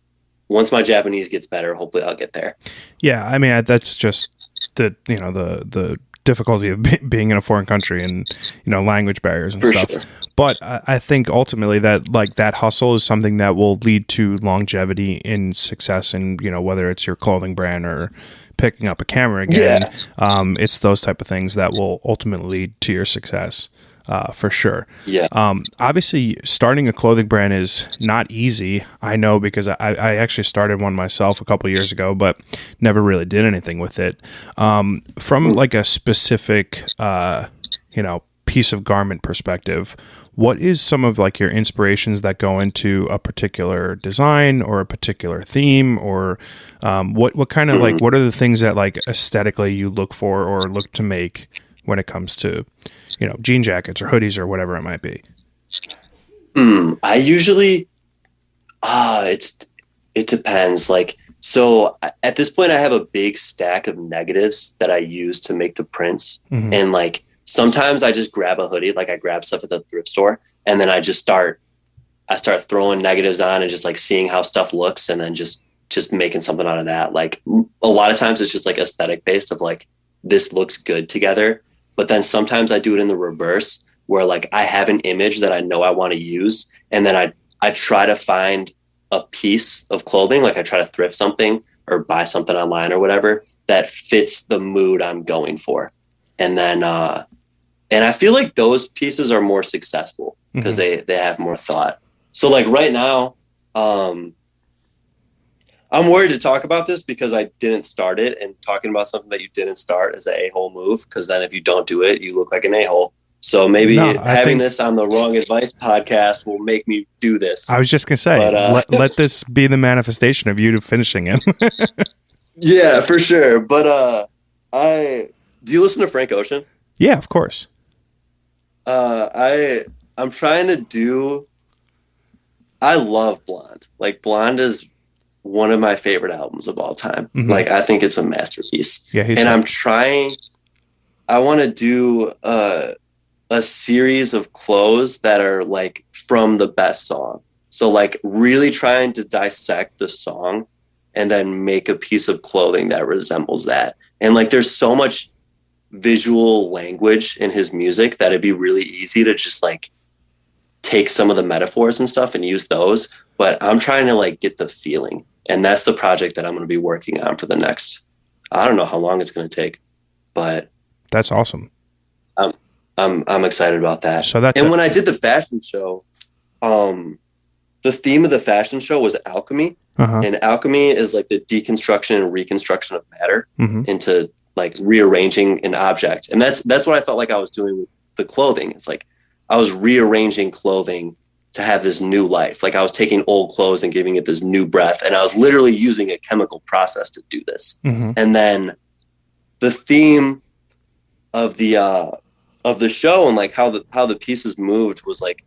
once my Japanese gets better, hopefully I'll get there. Yeah, I mean that's just the difficulty of being in a foreign country and language barriers and For stuff. sure. But I think ultimately that like that hustle is something that will lead to longevity in success, and whether it's your clothing brand or picking up a camera again, it's those type of things that will ultimately lead to your success. For sure. Yeah. Obviously, starting a clothing brand is not easy. I know because I actually started one myself a couple years ago, but never really did anything with it. From like a specific, piece of garment perspective, what is some of like your inspirations that go into a particular design or a particular theme, or what kind of like what are the things that like aesthetically you look for or look to make when it comes to jean jackets or hoodies or whatever it might be? I usually, it depends. Like, so at this point I have a big stack of negatives that I use to make the prints. Mm-hmm. And like, sometimes I just grab a hoodie, like I grab stuff at the thrift store, and then I start throwing negatives on and just like seeing how stuff looks. And then just making something out of that. Like a lot of times it's just like aesthetic based of like, this looks good together. But then sometimes I do it in the reverse, where like I have an image that I know I want to use, and then I try to find a piece of clothing, like I try to thrift something or buy something online or whatever that fits the mood I'm going for. And then and I feel like those pieces are more successful because they have more thought. So like right now, I'm worried to talk about this because I didn't start it, and talking about something that you didn't start is an a-hole move, because then if you don't do it, you look like an a-hole. So maybe having this on the Wrong Advice podcast will make me do this. I was just going to say, but, let this be the manifestation of you finishing it. Yeah, for sure. But do you listen to Frank Ocean? Yeah, of course. I'm trying to do, I love Blonde. Like Blonde is one of my favorite albums of all time. Mm-hmm. Like, I think it's a masterpiece. Yeah, and I want to do a series of clothes that are like from the best song. So like really trying to dissect the song and then make a piece of clothing that resembles that. And like there's so much visual language in his music that it'd be really easy to just like take some of the metaphors and stuff and use those. But I'm trying to like get the feeling. And that's the project that I'm going to be working on for the next, I don't know how long it's going to take, but that's awesome. I'm excited about that. So when I did the fashion show, the theme of the fashion show was alchemy. Uh-huh. And alchemy is like the deconstruction and reconstruction of matter mm-hmm. into like rearranging an object. And that's what I felt like I was doing with the clothing. It's like I was rearranging clothing to have this new life. Like I was taking old clothes and giving it this new breath. And I was literally using a chemical process to do this. Mm-hmm. And then the theme of the show and like how the pieces moved was like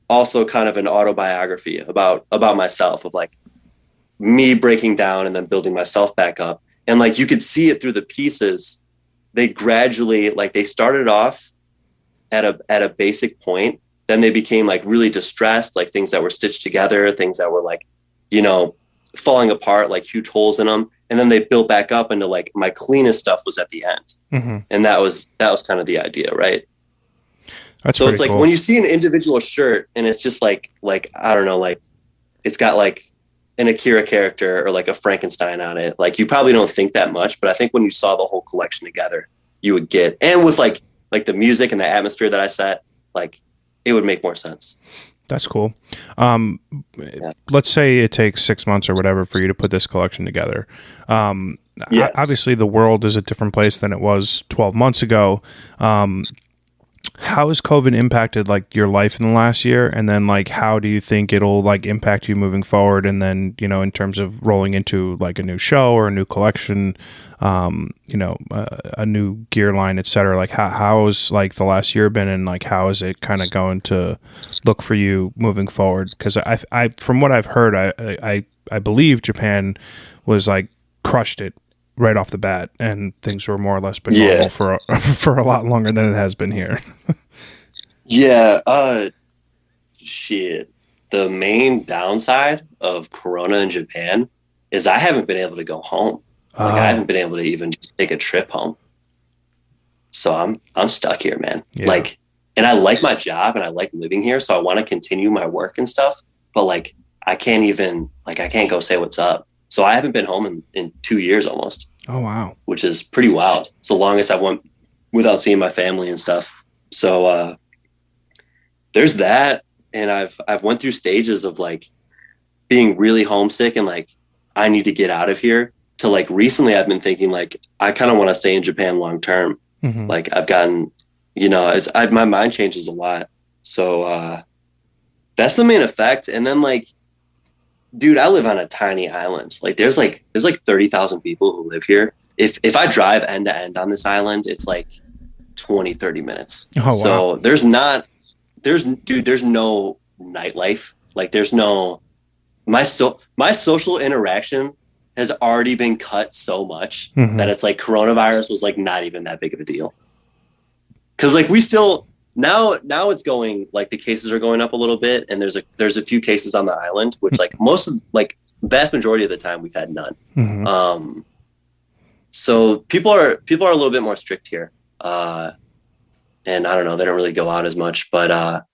also kind of an autobiography about myself, of like me breaking down and then building myself back up. And like you could see it through the pieces. They gradually, like they started off at a basic point, then they became like really distressed, like things that were stitched together, things that were like, you know, falling apart, like huge holes in them. And then they built back up into like my cleanest stuff was at the end. Mm-hmm. And that was kind of the idea, right? That's so it's like cool. when you see an individual shirt and it's just like I don't know, like it's got like an Akira character or like a Frankenstein on it, like you probably don't think that much, but I think when you saw the whole collection together, you would get, and with like the music and the atmosphere that I set, like it would make more sense. That's cool. Let's say it takes 6 months or whatever for you to put this collection together. Obviously the world is a different place than it was 12 months ago. How has COVID impacted like your life in the last year? And then like, how do you think it'll like impact you moving forward? And then, you know, in terms of rolling into like a new show or a new collection, you know, a new gear line, et cetera. Like how has like the last year been, and like, how is it kind of going to look for you moving forward? Cause I, from what I've heard, I believe Japan was like crushed it right off the bat, and things were more or less been normal for a lot longer than it has been here. Shit. The main downside of Corona in Japan is I haven't been able to go home. Like I haven't been able to even just take a trip home. So I'm stuck here, man. Yeah. Like, and I like my job and I like living here, so I want to continue my work and stuff. But like, I can't go say what's up. So I haven't been home in 2 years almost. Oh, wow. Which is pretty wild. It's the longest I've went without seeing my family and stuff. So there's that. And I've went through stages of like being really homesick and like, I need to get out of here, to like recently I've been thinking like, I kind of want to stay in Japan long term. Mm-hmm. Like I've gotten, you know, my mind changes a lot. So that's the main effect. And then like, dude, I live on a tiny island. Like there's like 30,000 people who live here. If I drive end to end on this island, it's like 20, 30 minutes. Oh, wow. So there's no nightlife. Like there's no, my social interaction has already been cut so much mm-hmm. that it's like coronavirus was like not even that big of a deal. Cause like we still, now it's going, like the cases are going up a little bit, and there's a few cases on the island, which like most of, like vast majority of the time we've had none. Mm-hmm. So people are a little bit more strict here. And I don't know, they don't really go out as much, but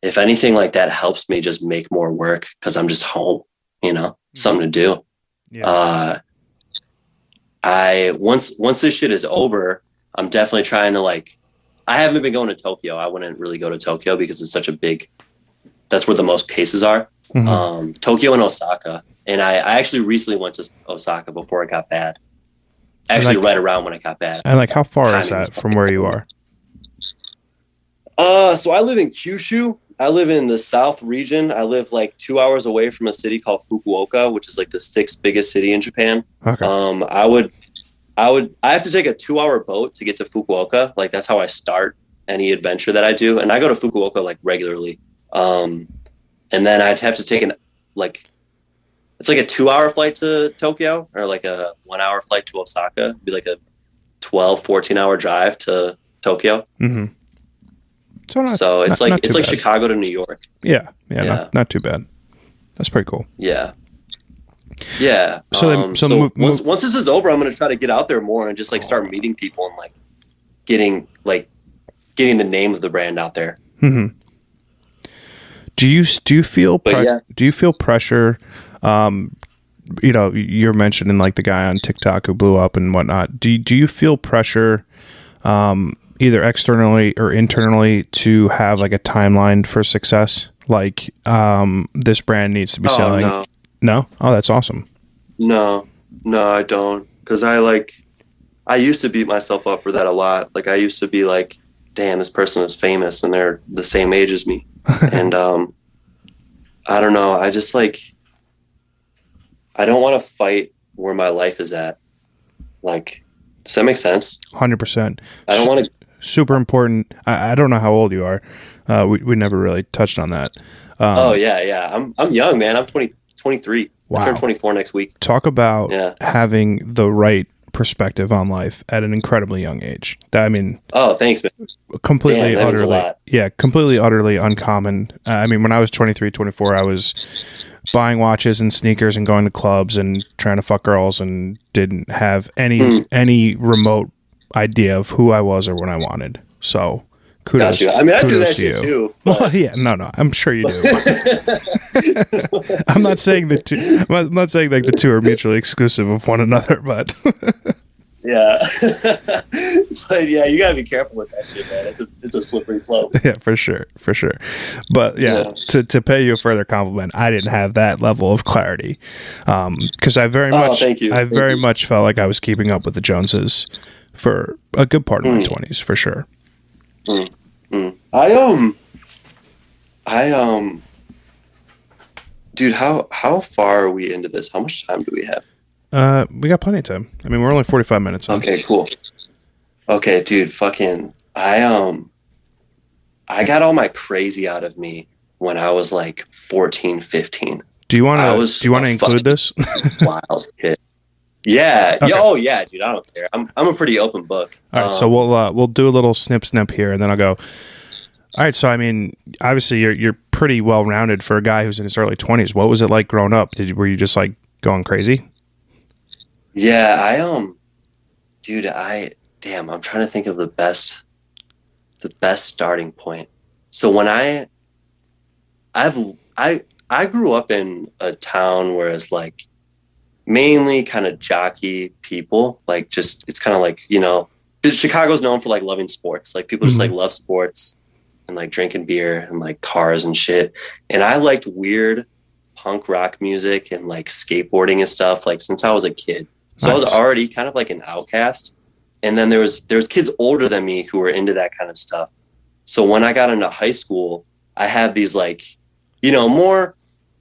if anything like that helps me just make more work, cause I'm just home, you know, mm-hmm. something to do. Yeah. Once this shit is over, I'm definitely trying to like, I haven't been going to Tokyo. I wouldn't really go to Tokyo because it's such a big, that's where the most cases are. Mm-hmm. Tokyo and Osaka. And I actually recently went to Osaka before it got bad. Actually, like, right around when it got bad. And like, how far is that from where you are? So I live in Kyushu. I live in the South region. I live like 2 hours away from a city called Fukuoka, which is like the 6th biggest city in Japan. Okay. I have to take a 2-hour boat to get to Fukuoka. Like that's how I start any adventure that I do. And I go to Fukuoka like regularly. And then I'd have to take it's like a 2 hour flight to Tokyo or like a 1 hour flight to Osaka. It'd be like a 12, 14 hour drive to Tokyo. Mm-hmm. So it's like bad. Chicago to New York. Yeah. Not too bad. That's pretty cool. Yeah. So once this is over, I'm gonna try to get out there more and just like start meeting people and like getting the name of the brand out there. Mm-hmm. Do you feel pressure? You're mentioning like the guy on TikTok who blew up and whatnot. Do you feel pressure, either externally or internally, to have like a timeline for success? Like, this brand needs to be selling. No. No? Oh, that's awesome. No, I don't. Because I used to beat myself up for that a lot. Like I used to be like, damn, this person is famous and they're the same age as me. And I don't know. I just like, I don't want to fight where my life is at. Like, does that make sense? 100%. I don't want to. Super important. I don't know how old you are. We never really touched on that. Oh yeah. I'm young, man. I'm 23. Wow. I turn 24 next week. Talk about having the right perspective on life at an incredibly young age. I mean, oh, thanks, man. Completely, utterly uncommon. I mean, when I was 23, 24, I was buying watches and sneakers and going to clubs and trying to fuck girls and didn't have any remote idea of who I was or what I wanted. So kudos. Gotcha. I mean, I do that shit too. But... Well, yeah, no, I'm sure you do. I'm not saying the two. I'm not saying like the two are mutually exclusive of one another, but yeah. But yeah, you gotta be careful with that shit, man. It's a slippery slope. Yeah, for sure. But yeah. To pay you a further compliment, I didn't have that level of clarity, because I very much felt like I was keeping up with the Joneses for a good part of my 20s, for sure. Dude, how far are we into this? How much time do we have? We got plenty of time. I mean, we're only 45 minutes in. Okay, cool. Okay, dude, fucking, I got all my crazy out of me when I was like 14, 15. Do you want to include this? Wild kid. Yeah. Okay. Oh yeah, dude. I don't care. I'm a pretty open book. All right. So we'll do a little snip here, and then I'll go. All right. So I mean, obviously you're pretty well rounded for a guy who's in his early 20s. What was it like growing up? Were you just like going crazy? Yeah. Dude. I'm trying to think of the best starting point. So when I grew up in a town where it's like mainly kind of jockey people, like just, it's kind of like, Chicago's known for like loving sports. Like people just like love sports and like drinking beer and like cars and shit. And I liked weird punk rock music and like skateboarding and stuff, like since I was a kid. So nice. I was already kind of like an outcast. And then there was kids older than me who were into that kind of stuff. So when I got into high school, I had these like,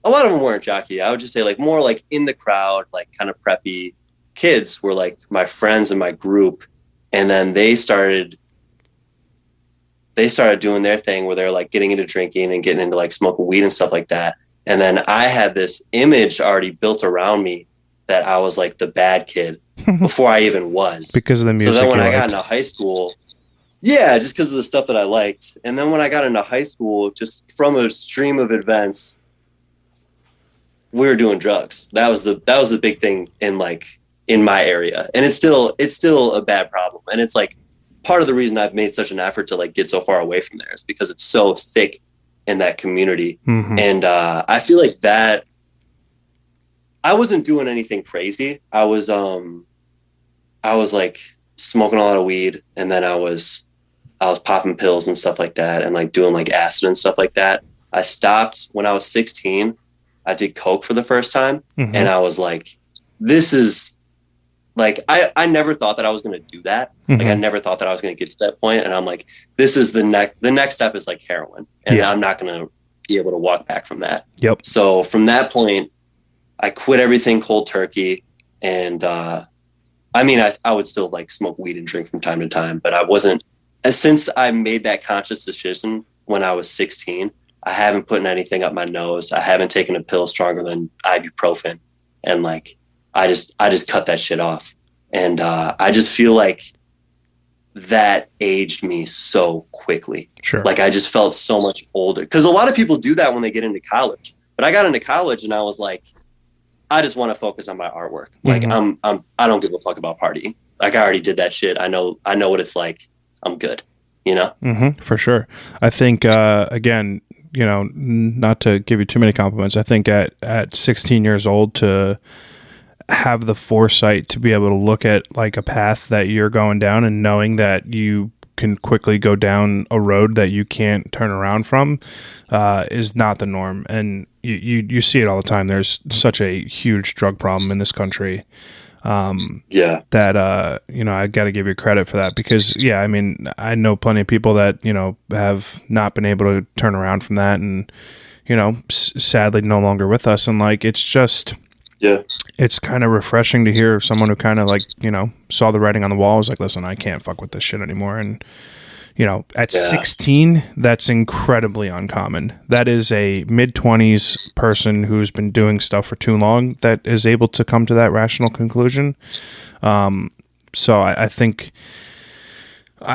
a lot of them weren't jockey. I would just say like more like in the crowd, like kind of preppy kids were like my friends in my group. And then they started doing their thing where they're like getting into drinking and getting into like smoking weed and stuff like that. And then I had this image already built around me that I was like the bad kid before I even was. Because of the music. So then when I got into high school, yeah, just because of the stuff that I liked. And then when I got into high school, just from a stream of events, we were doing drugs. That was the big thing in my area. And it's still a bad problem. And it's like part of the reason I've made such an effort to like get so far away from there is because it's so thick in that community. Mm-hmm. And I feel like that I wasn't doing anything crazy. I was like smoking a lot of weed, and then I was popping pills and stuff like that, and like doing like acid and stuff like that. I stopped when I was 16. I did coke for the first time, and I was like, this is like, I never thought that I was going to do that. Like I never thought that I was going to get to that point. And I'm like, this is the next step is like heroin, and I'm not going to be able to walk back from that. Yep. So from that point, I quit everything cold turkey. And, I would still like smoke weed and drink from time to time, but I wasn't, since I made that conscious decision when I was 16, I haven't put anything up my nose. I haven't taken a pill stronger than ibuprofen And like, I just cut that shit off. And I just feel like that aged me so quickly. Sure. Like I just felt so much older, because a lot of people do that when they get into college. But I got into college and I was like, I just want to focus on my artwork. Like I don't give a fuck about partying. Like I already did that shit. I know what it's like. I'm good. You know? Mm-hmm, for sure. I think again, you know, not to give you too many compliments, I think at 16 years old to have the foresight to be able to look at like a path that you're going down and knowing that you can quickly go down a road that you can't turn around from is not the norm. And you see it all the time. There's such a huge drug problem in this country. That you know, I got to give you credit for that, because I mean, I know plenty of people that, you know, have not been able to turn around from that, and you know, sadly no longer with us. And like, it's just, it's kind of refreshing to hear someone who kind of like, you know, saw the writing on the wall, was like, listen, I can't fuck with this shit anymore. And you know, at 16, that's incredibly uncommon. That is a mid-20s person who's been doing stuff for too long that is able to come to that rational conclusion. So I think,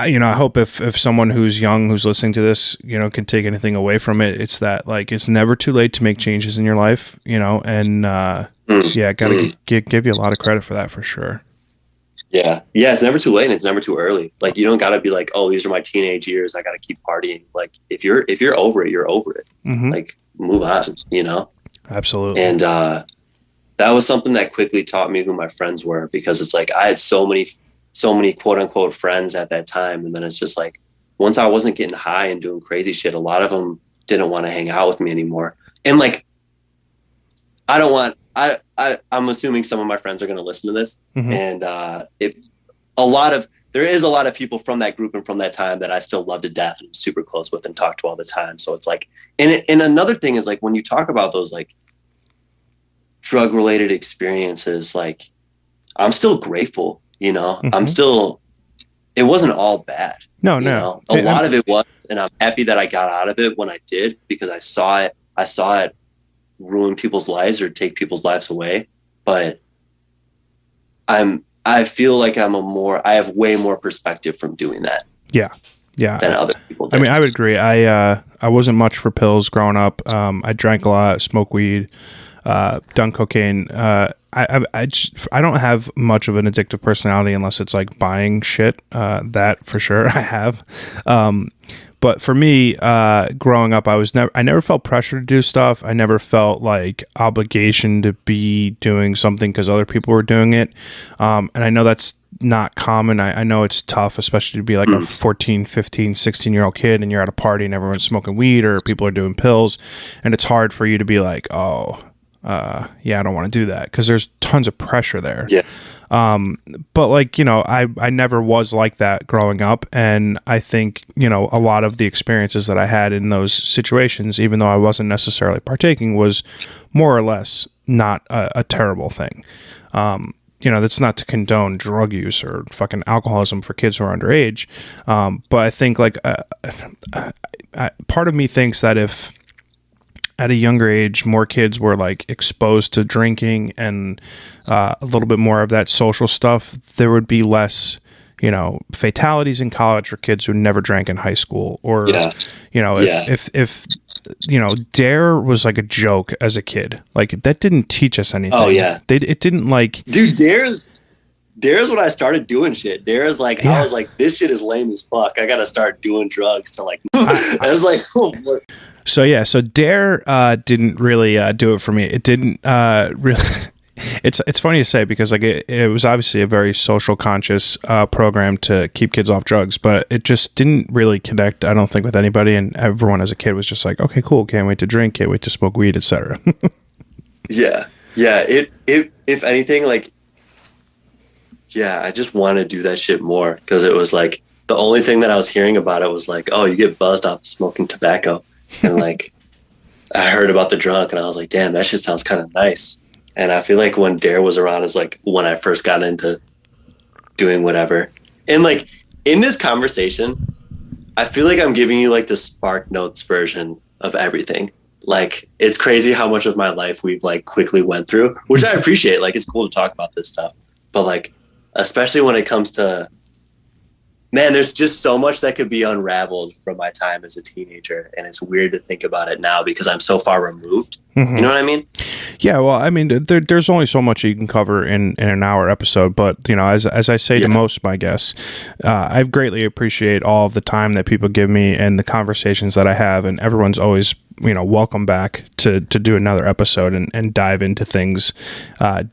you know, I hope if someone who's young, who's listening to this, you know, can take anything away from it, it's that, like, it's never too late to make changes in your life, you know, and gotta give you a lot of credit for that, for sure. Yeah, it's never too late and it's never too early. Like, you don't got to be like, oh, these are my teenage years, I got to keep partying. Like, if you're over it, you're over it. Mm-hmm. Like, move on, you know? Absolutely. And that was something that quickly taught me who my friends were, because it's like I had so many quote unquote friends at that time. And then it's just like, once I wasn't getting high and doing crazy shit, a lot of them didn't want to hang out with me anymore. And like, I'm assuming some of my friends are going to listen to this. Mm-hmm. And there is a lot of people from that group and from that time that I still love to death and I'm super close with and talk to all the time. So it's like, and another thing is like, when you talk about those like drug related experiences, like I'm still grateful, you know. Mm-hmm. It wasn't all bad. No. A lot of it was, and I'm happy that I got out of it when I did, because I saw it ruin people's lives or take people's lives away. But I feel like I have way more perspective from doing that. Yeah. Than other people did. I mean, I would agree. I wasn't much for pills growing up. I drank a lot, smoked weed, done cocaine. I don't have much of an addictive personality unless it's like buying shit. That for sure I have. But for me, growing up, I never felt pressure to do stuff. I never felt like obligation to be doing something because other people were doing it. And I know that's not common. I know it's tough, especially to be like a 14, 15, 16-year-old kid and you're at a party and everyone's smoking weed or people are doing pills. And it's hard for you to be like, I don't want to do that, because there's tons of pressure there. Yeah. But like, you know, I never was like that growing up. And I think, you know, a lot of the experiences that I had in those situations, even though I wasn't necessarily partaking, was more or less not a terrible thing. You know, that's not to condone drug use or fucking alcoholism for kids who are underage. But I think like, part of me thinks that if at a younger age, more kids were like exposed to drinking and a little bit more of that social stuff, there would be less, you know, fatalities in college for kids who never drank in high school. Or, you know, if you know, Dare was like a joke as a kid, like that didn't teach us anything. Oh yeah, it didn't like. Dude, Dare's when I started doing shit. Dare's like, I was like, this shit is lame as fuck. I gotta start doing drugs to like. I was like, oh. So Dare didn't really do it for me. It didn't really. It's funny to say, because like it was obviously a very social conscious program to keep kids off drugs, but it just didn't really connect, I don't think, with anybody. And everyone as a kid was just like, okay, cool, can't wait to drink, can't wait to smoke weed, etc. Yeah. It if anything, like, I just want to do that shit more, because it was like the only thing that I was hearing about it was like, oh, you get buzzed off smoking tobacco. And like, I heard about the drunk and I was like, damn, that shit sounds kind of nice. And I feel like when Dare was around is like when I first got into doing whatever. And like in this conversation, I feel like I'm giving you like the Spark Notes version of everything. like it's crazy how much of my life we've like quickly went through, which I appreciate. Like it's cool to talk about this stuff, but like especially when it comes to, man, there's just so much that could be unraveled from my time as a teenager, and it's weird to think about it now because I'm so far removed. You know what I mean? Yeah, well, I mean, there's only so much you can cover in an hour episode, but you know, as I say to most of my guests, I greatly appreciate all of the time that people give me and the conversations that I have, and everyone's always, you know, welcome back to do another episode and dive into things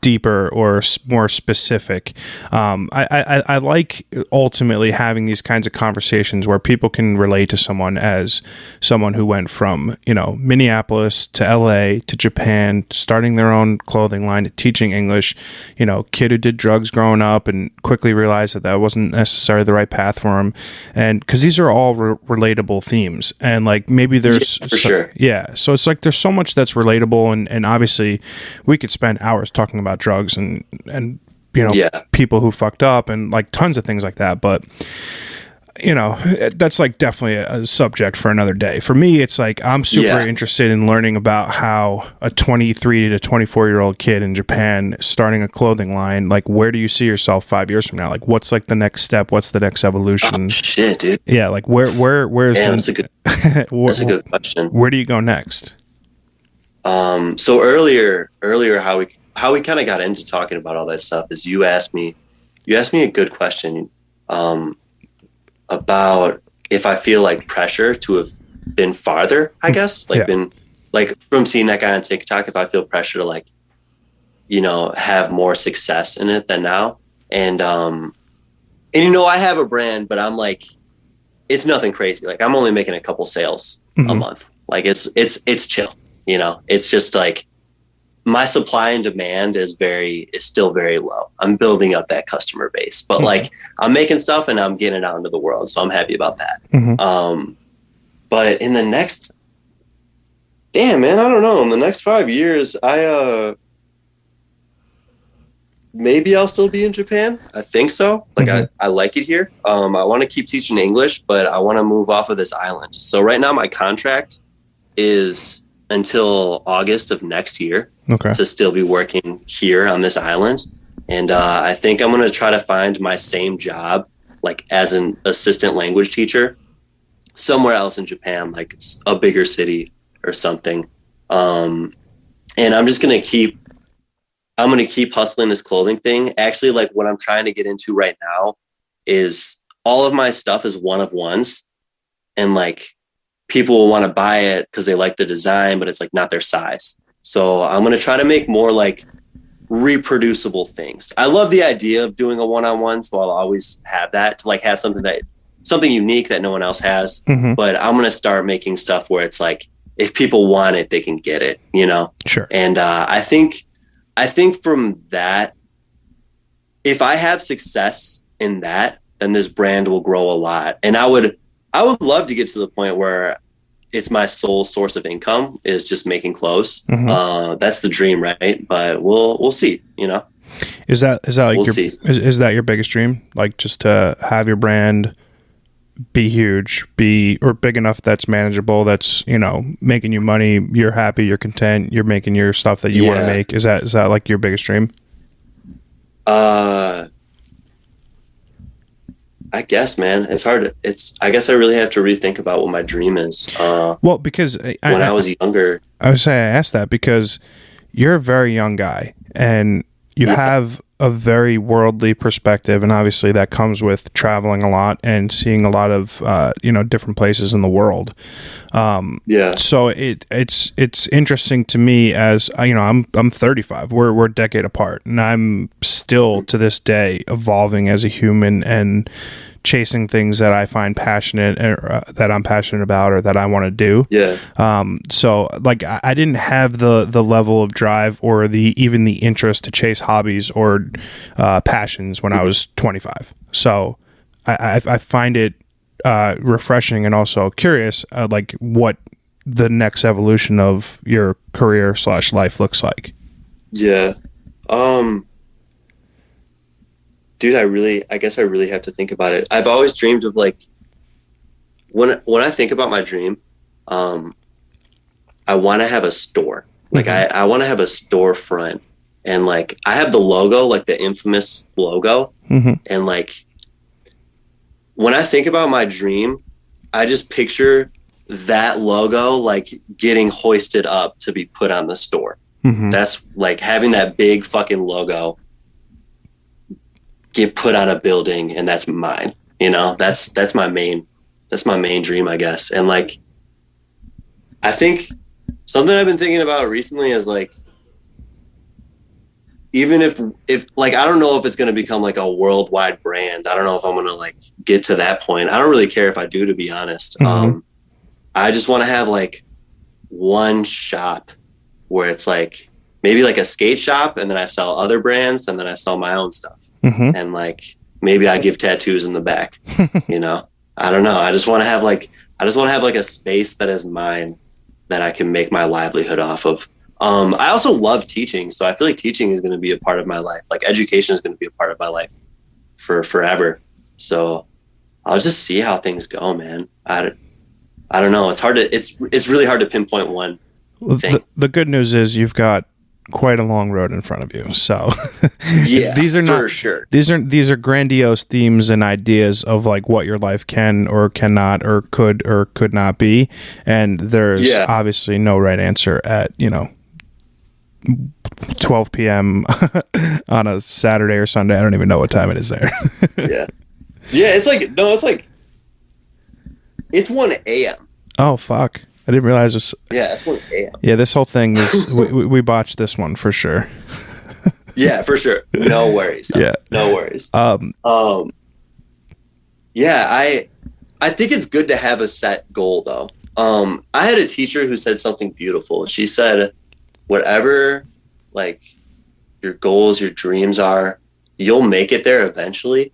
deeper or more specific. I like ultimately having these kinds of conversations where people can relate to someone as someone who went from, you know, Minneapolis to LA to Japan, starting their own clothing line, to teaching English, you know, kid who did drugs growing up and quickly realized that wasn't necessarily the right path for him. And because these are all relatable themes, and like maybe there's for sure. Yeah, so it's like there's so much that's relatable, and obviously we could spend hours talking about drugs and you know, people who fucked up and like tons of things like that, but you know, that's like definitely a subject for another day. For me, it's like I'm super interested in learning about how a 23 to 24-year-old kid in Japan starting a clothing line, like where do you see yourself 5 years from now? Like what's like the next step? What's the next evolution? Oh, shit, dude. Yeah, like where's that's a good question. Where do you go next? So earlier how we kind of got into talking about all that stuff is you asked me a good question about if I feel like pressure to have been farther, I guess, like been like from seeing that guy on TikTok, if I feel pressure to like, you know, have more success in it than now. And you know, I have a brand, but I'm like, it's nothing crazy. Like I'm only making a couple sales a month. Like it's chill, you know, it's just like my supply and demand is still very low. I'm building up that customer base, but like I'm making stuff and I'm getting it out into the world. So I'm happy about that. But in the next, damn man, I don't know. In the next 5 years, maybe I'll still be in Japan. I think so. Like I like it here. I want to keep teaching English, but I want to move off of this island. So right now my contract is until August of next year to still be working here on this island. And I think I'm going to try to find my same job, like as an assistant language teacher somewhere else in Japan, like a bigger city or something. And I'm just going to keep hustling this clothing thing. Actually, like what I'm trying to get into right now is all of my stuff is one of ones. And like, people will want to buy it because they like the design, but it's like not their size. So I'm going to try to make more like reproducible things. I love the idea of doing a one-on-one. So I'll always have that to like have something unique that no one else has. But I'm going to start making stuff where it's like, if people want it, they can get it, you know? Sure. And I think from that, if I have success in that, then this brand will grow a lot. And I would love to get to the point where it's my sole source of income is just making clothes. That's the dream, right? But we'll see, you know? Is that like is that your biggest dream? Like just to have your brand be huge, or big enough that's manageable, that's, you know, making you money, you're happy, you're content, you're making your stuff that you want to make. Is that like your biggest dream? I guess, man, it's hard. I guess I really have to rethink about what my dream is. Well, because when I was younger, I would say I asked that because you're a very young guy and you have a very worldly perspective, and obviously that comes with traveling a lot and seeing a lot of you know, different places in the world. So it's interesting to me as you know, I'm 35. We're a decade apart, and I'm still to this day evolving as a human and chasing things that I find passionate or that I'm passionate about or that I want to do. So like I didn't have the level of drive or even the interest to chase hobbies or passions when I was 25. So I find it refreshing and also curious, like what the next evolution of your career / life looks like. Dude, I guess I really have to think about it. I've always dreamed of like, when I think about my dream, I want to have a store. Like Mm-hmm. I want to have a storefront, and like I have the logo, like the infamous logo, Mm-hmm. and like when I think about my dream, I just picture that logo like getting hoisted up to be put on the store. Mm-hmm. That's like having that big fucking logo get put on a building, and that's mine. You know, that's my main dream, I guess. And like I think something I've been thinking about recently is like, even if like, I don't know if it's going to become like a worldwide brand. I don't know if I'm going to like get to that point. I don't really care if I do, to be honest. Mm-hmm. I just want to have like one shop where it's like maybe like a skate shop, and then I sell other brands, and then I sell my own stuff. Mm-hmm. And like maybe I give tattoos in the back, you know. I don't know. I just want to have like a space that is mine, that I can make my livelihood off of. I also love teaching, so I feel like teaching is going to be a part of my life. Like education is going to be a part of my life for forever. So I'll just see how things go, man. I don't know. It's really hard to pinpoint one Well, thing. the good news is you've got quite a long road in front of you. So Yeah, these are for not sure. these are grandiose themes and ideas of like what your life can or cannot or could not be. And there's Yeah, obviously no right answer at, 12 p.m. on a Saturday or Sunday. I don't even know what time it is there. yeah, yeah. It's like no, it's 1 a.m. Oh, fuck. I didn't realize it was. Yeah, it's 1 a.m. Yeah, this whole thing is. We botched this one for sure. Yeah, for sure. No worries. Yeah. No worries. Yeah, I think it's good to have a set goal though. I had a teacher who said something beautiful. She said, whatever like your goals, your dreams are, you'll make it there eventually,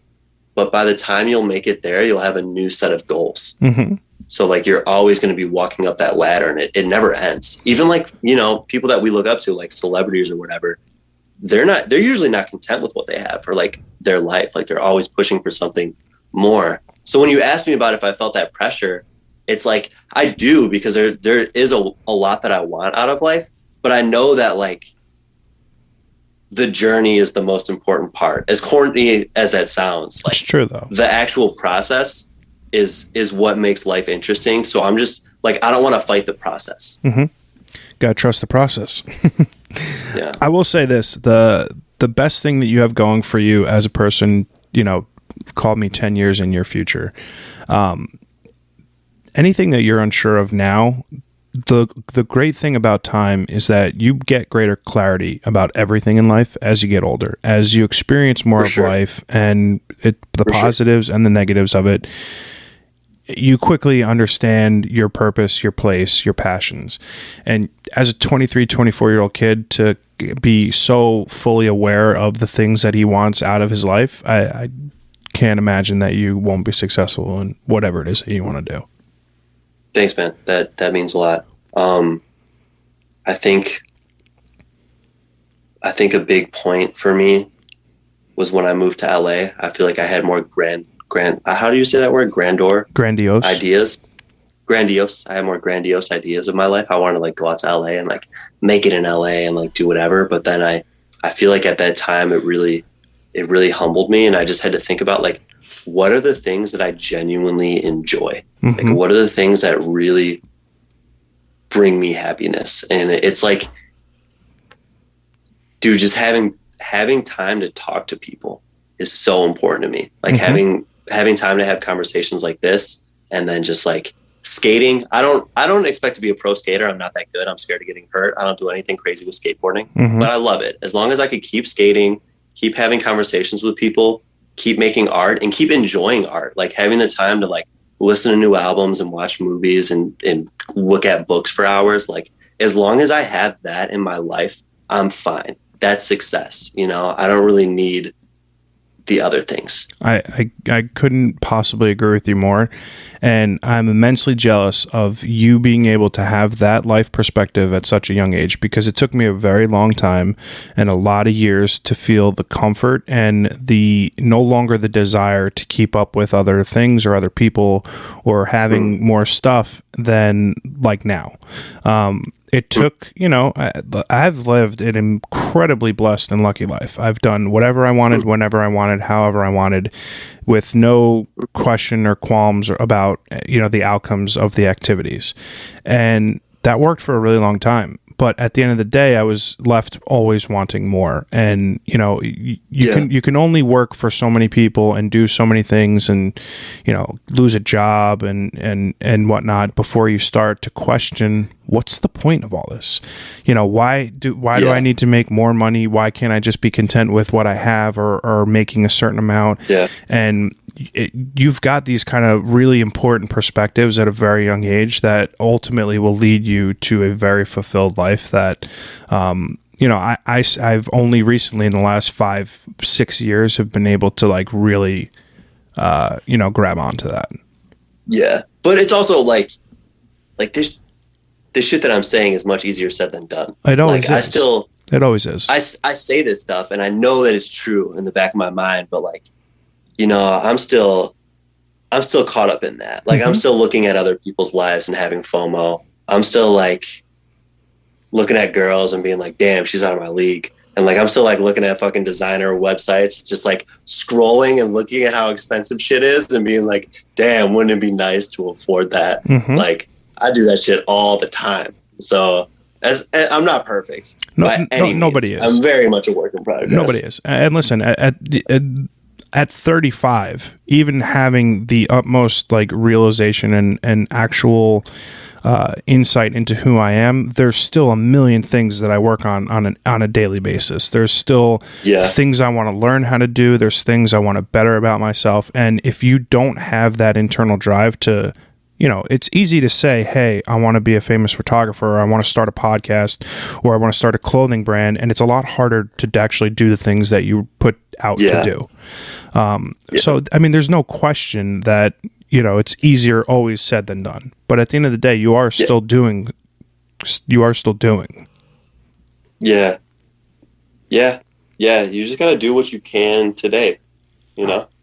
but by the time you'll make it there, you'll have a new set of goals. Mm-hmm. So like you're always going to be walking up that ladder, and it never ends. Even like, people that we look up to, like celebrities or whatever, they're usually not content with what they have or like their life. Like they're always pushing for something more. So when you ask me about if I felt that pressure, it's like I do, because there is a lot that I want out of life, but I know that like the journey is the most important part. As corny as that sounds, like It's true though. the actual process is what makes life interesting. So I'm just like, I don't want to fight the process. Mm-hmm. Gotta trust the process. Yeah. I will say this: the best thing that you have going for you as a person, call me 10 years in your future. Anything that you're unsure of now, the great thing about time is that you get greater clarity about everything in life as you get older, as you experience more of life and the positives and the negatives of it. You quickly understand your purpose, your place, your passions. And as a 23, 24-year-old kid, to be so fully aware of the things that he wants out of his life, I can't imagine that you won't be successful in whatever it is that you want to do. Thanks, man. That means a lot. I think a big point for me was when I moved to LA. I feel like I had more how do you say that word? Grandiose ideas. Grandiose. I had more grandiose ideas of my life. I wanted to like go out to LA and like make it in LA and like do whatever. But then I feel like at that time it really humbled me, and I just had to think about like, what are the things that I genuinely enjoy? Mm-hmm. Like, what are the things that really bring me happiness? And it's like, dude, just having time to talk to people is so important to me. Like having time to have conversations like this, and then just like skating. I don't expect to be a pro skater. I'm not that good. I'm scared of getting hurt. I don't do anything crazy with skateboarding, but I love it. As long as I could keep skating, keep having conversations with people, keep making art, and keep enjoying art. Like having the time to like listen to new albums and watch movies and look at books for hours. Like as long as I have that in my life, I'm fine. That's success. I don't really need the other things. I couldn't possibly agree with you more, and I'm immensely jealous of you being able to have that life perspective at such a young age, because it took me a very long time and a lot of years to feel the comfort and the no longer the desire to keep up with other things or other people or having more stuff than like now. it took, I've lived an incredibly blessed and lucky life. I've done whatever I wanted, whenever I wanted, however I wanted, with no question or qualms about, the outcomes of the activities. And that worked for a really long time. But at the end of the day, I was left always wanting more. And, you can only work for so many people and do so many things and, lose a job and whatnot before you start to question, what's the point of all this? Why do I need to make more money? Why can't I just be content with what I have or making a certain amount? Yeah. And you've got these kind of really important perspectives at a very young age that ultimately will lead you to a very fulfilled life that, I've only recently in the last 5-6 years have been able to like really, grab onto that. Yeah. But it's also like this shit that I'm saying is much easier said than done. It always is. It always is. I say this stuff and I know that it's true in the back of my mind, but like, I'm still caught up in that. Like, I'm still looking at other people's lives and having FOMO. I'm still like looking at girls and being like, damn, she's out of my league. And like, I'm still like looking at fucking designer websites, just like scrolling and looking at how expensive shit is and being like, damn, wouldn't it be nice to afford that? Like, I do that shit all the time. So I'm not perfect. Nobody is. I'm very much a work in progress. Nobody is. And listen, at 35, even having the utmost like realization and actual insight into who I am, there's still a million things that I work on a daily basis. There's still things I want to learn how to do. There's things I want to better about myself. And if you don't have that internal drive to, it's easy to say, hey, I want to be a famous photographer, or I want to start a podcast, or I want to start a clothing brand. And it's a lot harder to actually do the things that you put out to do. So, I mean, there's no question that, it's easier always said than done. But at the end of the day, you are still doing. Yeah. Yeah. Yeah. You just got to do what you can today,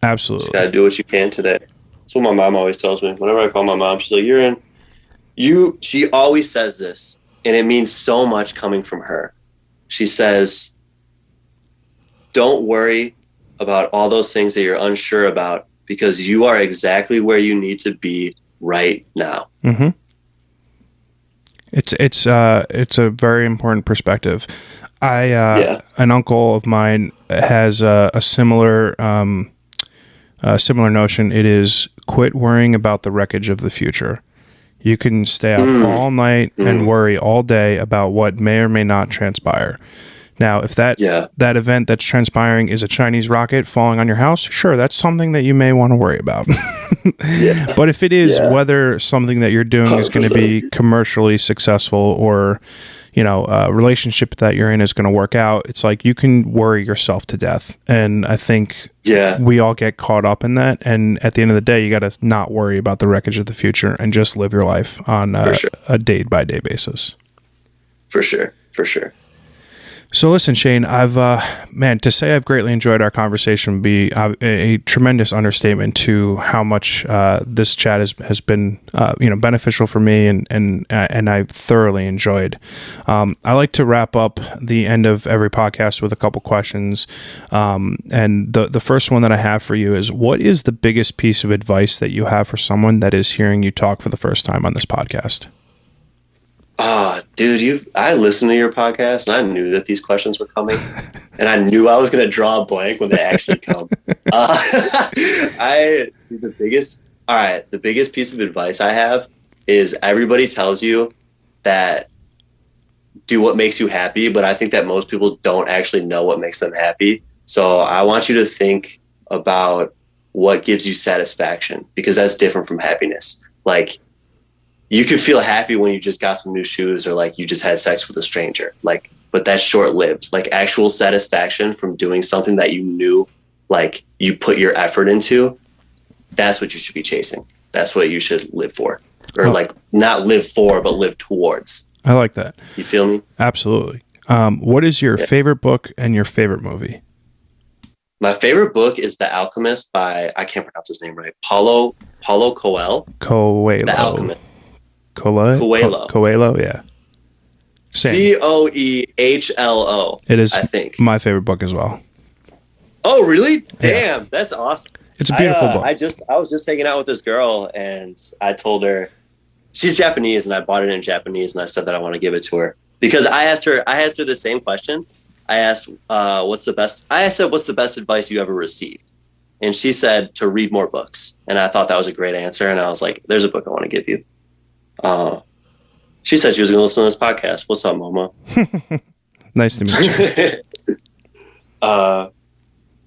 Absolutely. Just got to do what you can today. That's what my mom always tells me. Whenever I call my mom, she's like, she always says this, and it means so much coming from her. She says, don't worry about all those things that you're unsure about, because you are exactly where you need to be right now. Mm-hmm. It's a very important perspective. An uncle of mine has a similar notion. It is quit worrying about the wreckage of the future. You can stay up all night and worry all day about what may or may not transpire. Now, if that event that's transpiring is a Chinese rocket falling on your house, sure, that's something that you may want to worry about. But if it is whether something that you're doing is going to be commercially successful or, a relationship that you're in is going to work out, it's like you can worry yourself to death. And I think we all get caught up in that. And at the end of the day, you got to not worry about the wreckage of the future and just live your life on a day-by-day basis. For sure. For sure. So listen, Shane, to say I've greatly enjoyed our conversation would be a tremendous understatement to how much this chat has been, beneficial for me and I thoroughly enjoyed. I like to wrap up the end of every podcast with a couple questions. And the first one that I have for you is, what is the biggest piece of advice that you have for someone that is hearing you talk for the first time on this podcast? Dude, I listened to your podcast and I knew that these questions were coming and I knew I was going to draw a blank when they actually come. The biggest piece of advice I have is everybody tells you that do what makes you happy, but I think that most people don't actually know what makes them happy. So I want you to think about what gives you satisfaction, because that's different from happiness. Like, you could feel happy when you just got some new shoes or like you just had sex with a stranger, like, but that's short lived. Like, actual satisfaction from doing something that you knew, like, you put your effort into, that's what you should be chasing. That's what you should live for, or like not live for, but live towards. I like that. You feel me? Absolutely. What is your favorite book and your favorite movie? My favorite book is The Alchemist by, I can't pronounce his name right, Paulo Coelho. Coelho. The Alchemist. Coelho, yeah. Same. Coehlo. It is, I think. my favorite book as well. Oh, really? Damn, yeah. That's awesome. It's a beautiful book. I was just hanging out with this girl, and I told her she's Japanese, and I bought it in Japanese, and I said that I want to give it to her because I asked her the same question. I asked, what's the best advice you ever received? And she said to read more books. And I thought that was a great answer. And I was like, there's a book I want to give you. She said she was going to listen to this podcast. What's up, Mama? Nice to meet you.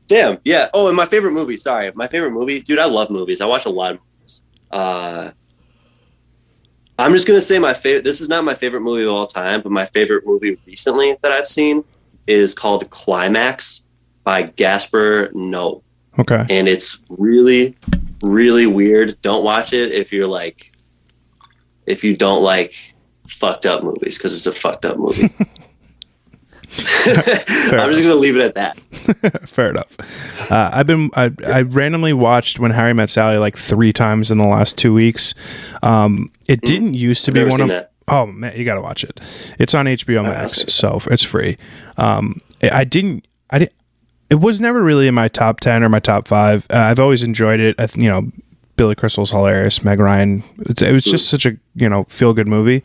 Damn. Yeah. Oh, and my favorite movie. Sorry. My favorite movie. Dude, I love movies. I watch a lot of movies. I'm just going to say this is not my favorite movie of all time, but my favorite movie recently that I've seen is called Climax by Gaspar Noé. Okay. And it's really, really weird. Don't watch it if you don't like fucked up movies, because it's a fucked up movie. I'm just gonna leave it at that. Fair enough. I randomly watched When Harry Met Sally like 3 times in the last 2 weeks. It didn't used to be one of that. Oh man, you gotta watch it. It's on HBO Max, so it's free. It was never really in my top 10 or my top 5. I've always enjoyed it. Billy Crystal's hilarious. Meg Ryan. It was just such a feel good movie.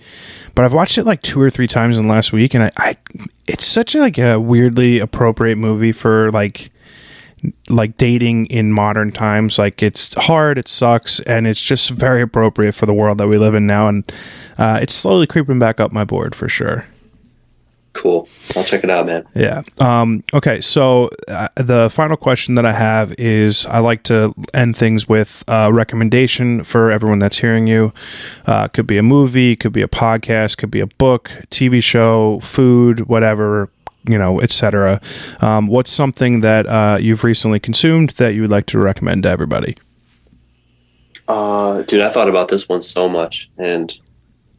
But I've watched it like 2 or 3 times in the last week, and it's such a weirdly appropriate movie for like dating in modern times. Like, it's hard, it sucks, and it's just very appropriate for the world that we live in now. And it's slowly creeping back up my board for sure. Cool. I'll check it out, man. Yeah. Okay. So the final question that I have is, I like to end things with a recommendation for everyone that's hearing you. Could be a movie, could be a podcast, could be a book, TV show, food, whatever, etc. What's something that you've recently consumed that you would like to recommend to everybody? Dude, I thought about this one so much, and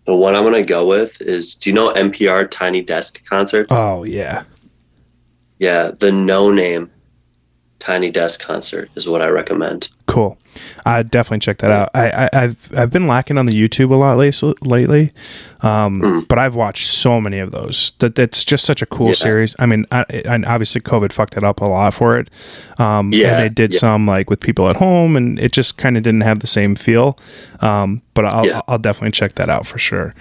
the one I'm going to go with is, do you know NPR Tiny Desk Concerts? Oh, yeah. Yeah, the No Name Tiny Desk Concert is what I recommend. Cool. I definitely check that out. I've been lacking on the YouTube a lot lately, but I've watched so many of those. That's just such a cool series. I mean, and obviously COVID fucked it up a lot for it. And they did some like with people at home, and it just kind of didn't have the same feel. But I'll definitely check that out for sure.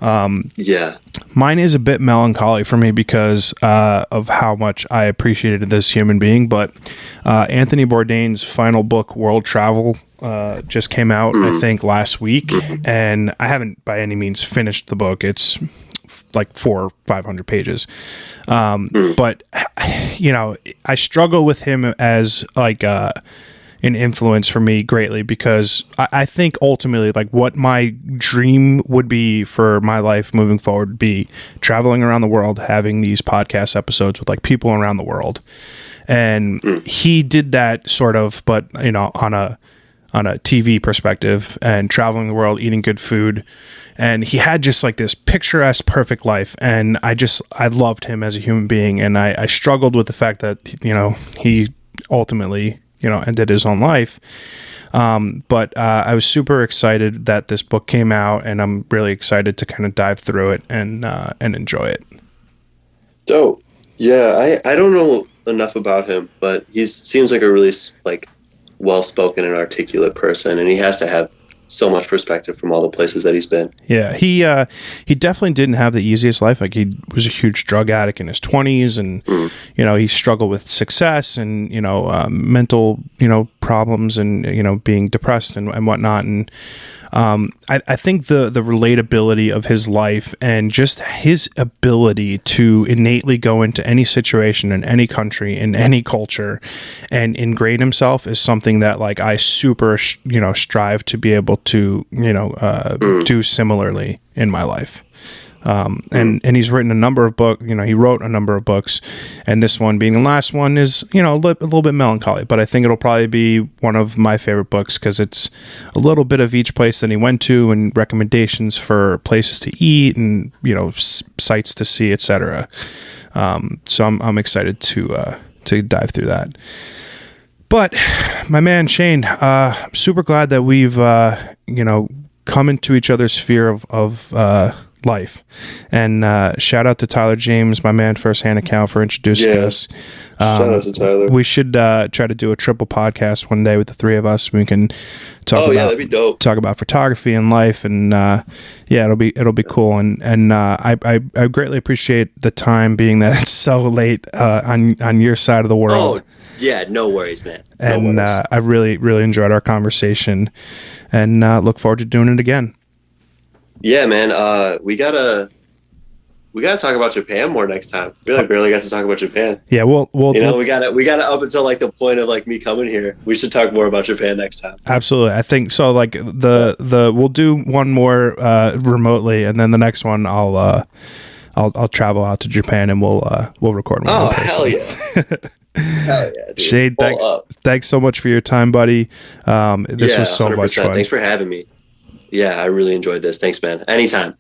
Mine is a bit melancholy for me because of how much I appreciated this human being. But Anthony Bourdain's final book, World Travel, just came out, I think, last week, and I haven't by any means finished the book. It's like 400 or 500 pages. But I struggle with him as like an influence for me greatly, because I think ultimately, like, what my dream would be for my life moving forward would be traveling around the world, having these podcast episodes with like people around the world. And he did that sort of, but on a TV perspective, and traveling the world, eating good food. And he had just like this picturesque, perfect life. And I loved him as a human being. And I struggled with the fact that, he ultimately, ended his own life. But I was super excited that this book came out, and I'm really excited to kind of dive through it and enjoy it. Dope. Yeah. I don't know enough about him, but he seems like a really like well-spoken and articulate person, and he has to have so much perspective from all the places that he's been. Yeah, he definitely didn't have the easiest life. Like, he was a huge drug addict in his 20s, and he struggled with success and mental problems, and being depressed and whatnot. And I think the relatability of his life and just his ability to innately go into any situation in any country, in any culture, and ingrain himself is something that, like, I super strive to be able to do similarly in my life. And he's written a number of books. He wrote a number of books, and this one being the last one is a little bit melancholy, but I think it'll probably be one of my favorite books because it's a little bit of each place that he went to, and recommendations for places to eat, and sites to see, etc. So I'm excited to dive through that. But my man Shane, I'm super glad that we've come into each other's sphere of life. And shout out to Tyler James, my man, Firsthand Account, for introducing us. Shout out to Tyler. We should try to do a triple podcast one day with the three of us. We can talk about that'd be dope. Talk about photography and life, and it'll be cool. And I greatly appreciate the time, being that it's so late on your side of the world. Oh, yeah, no worries, man. And I really, really enjoyed our conversation, and look forward to doing it again. Yeah, man. We gotta talk about Japan more next time. We barely got to talk about Japan. Yeah, we gotta up until like the point of like me coming here. We should talk more about Japan next time. Absolutely, I think so. Like we'll do one more remotely, and then the next one I'll travel out to Japan, and we'll record one. Oh, hell yeah! Hell yeah, dude. Shade, thanks so much for your time, buddy. This was so 100%. Much fun. Thanks for having me. Yeah, I really enjoyed this. Thanks, man. Anytime.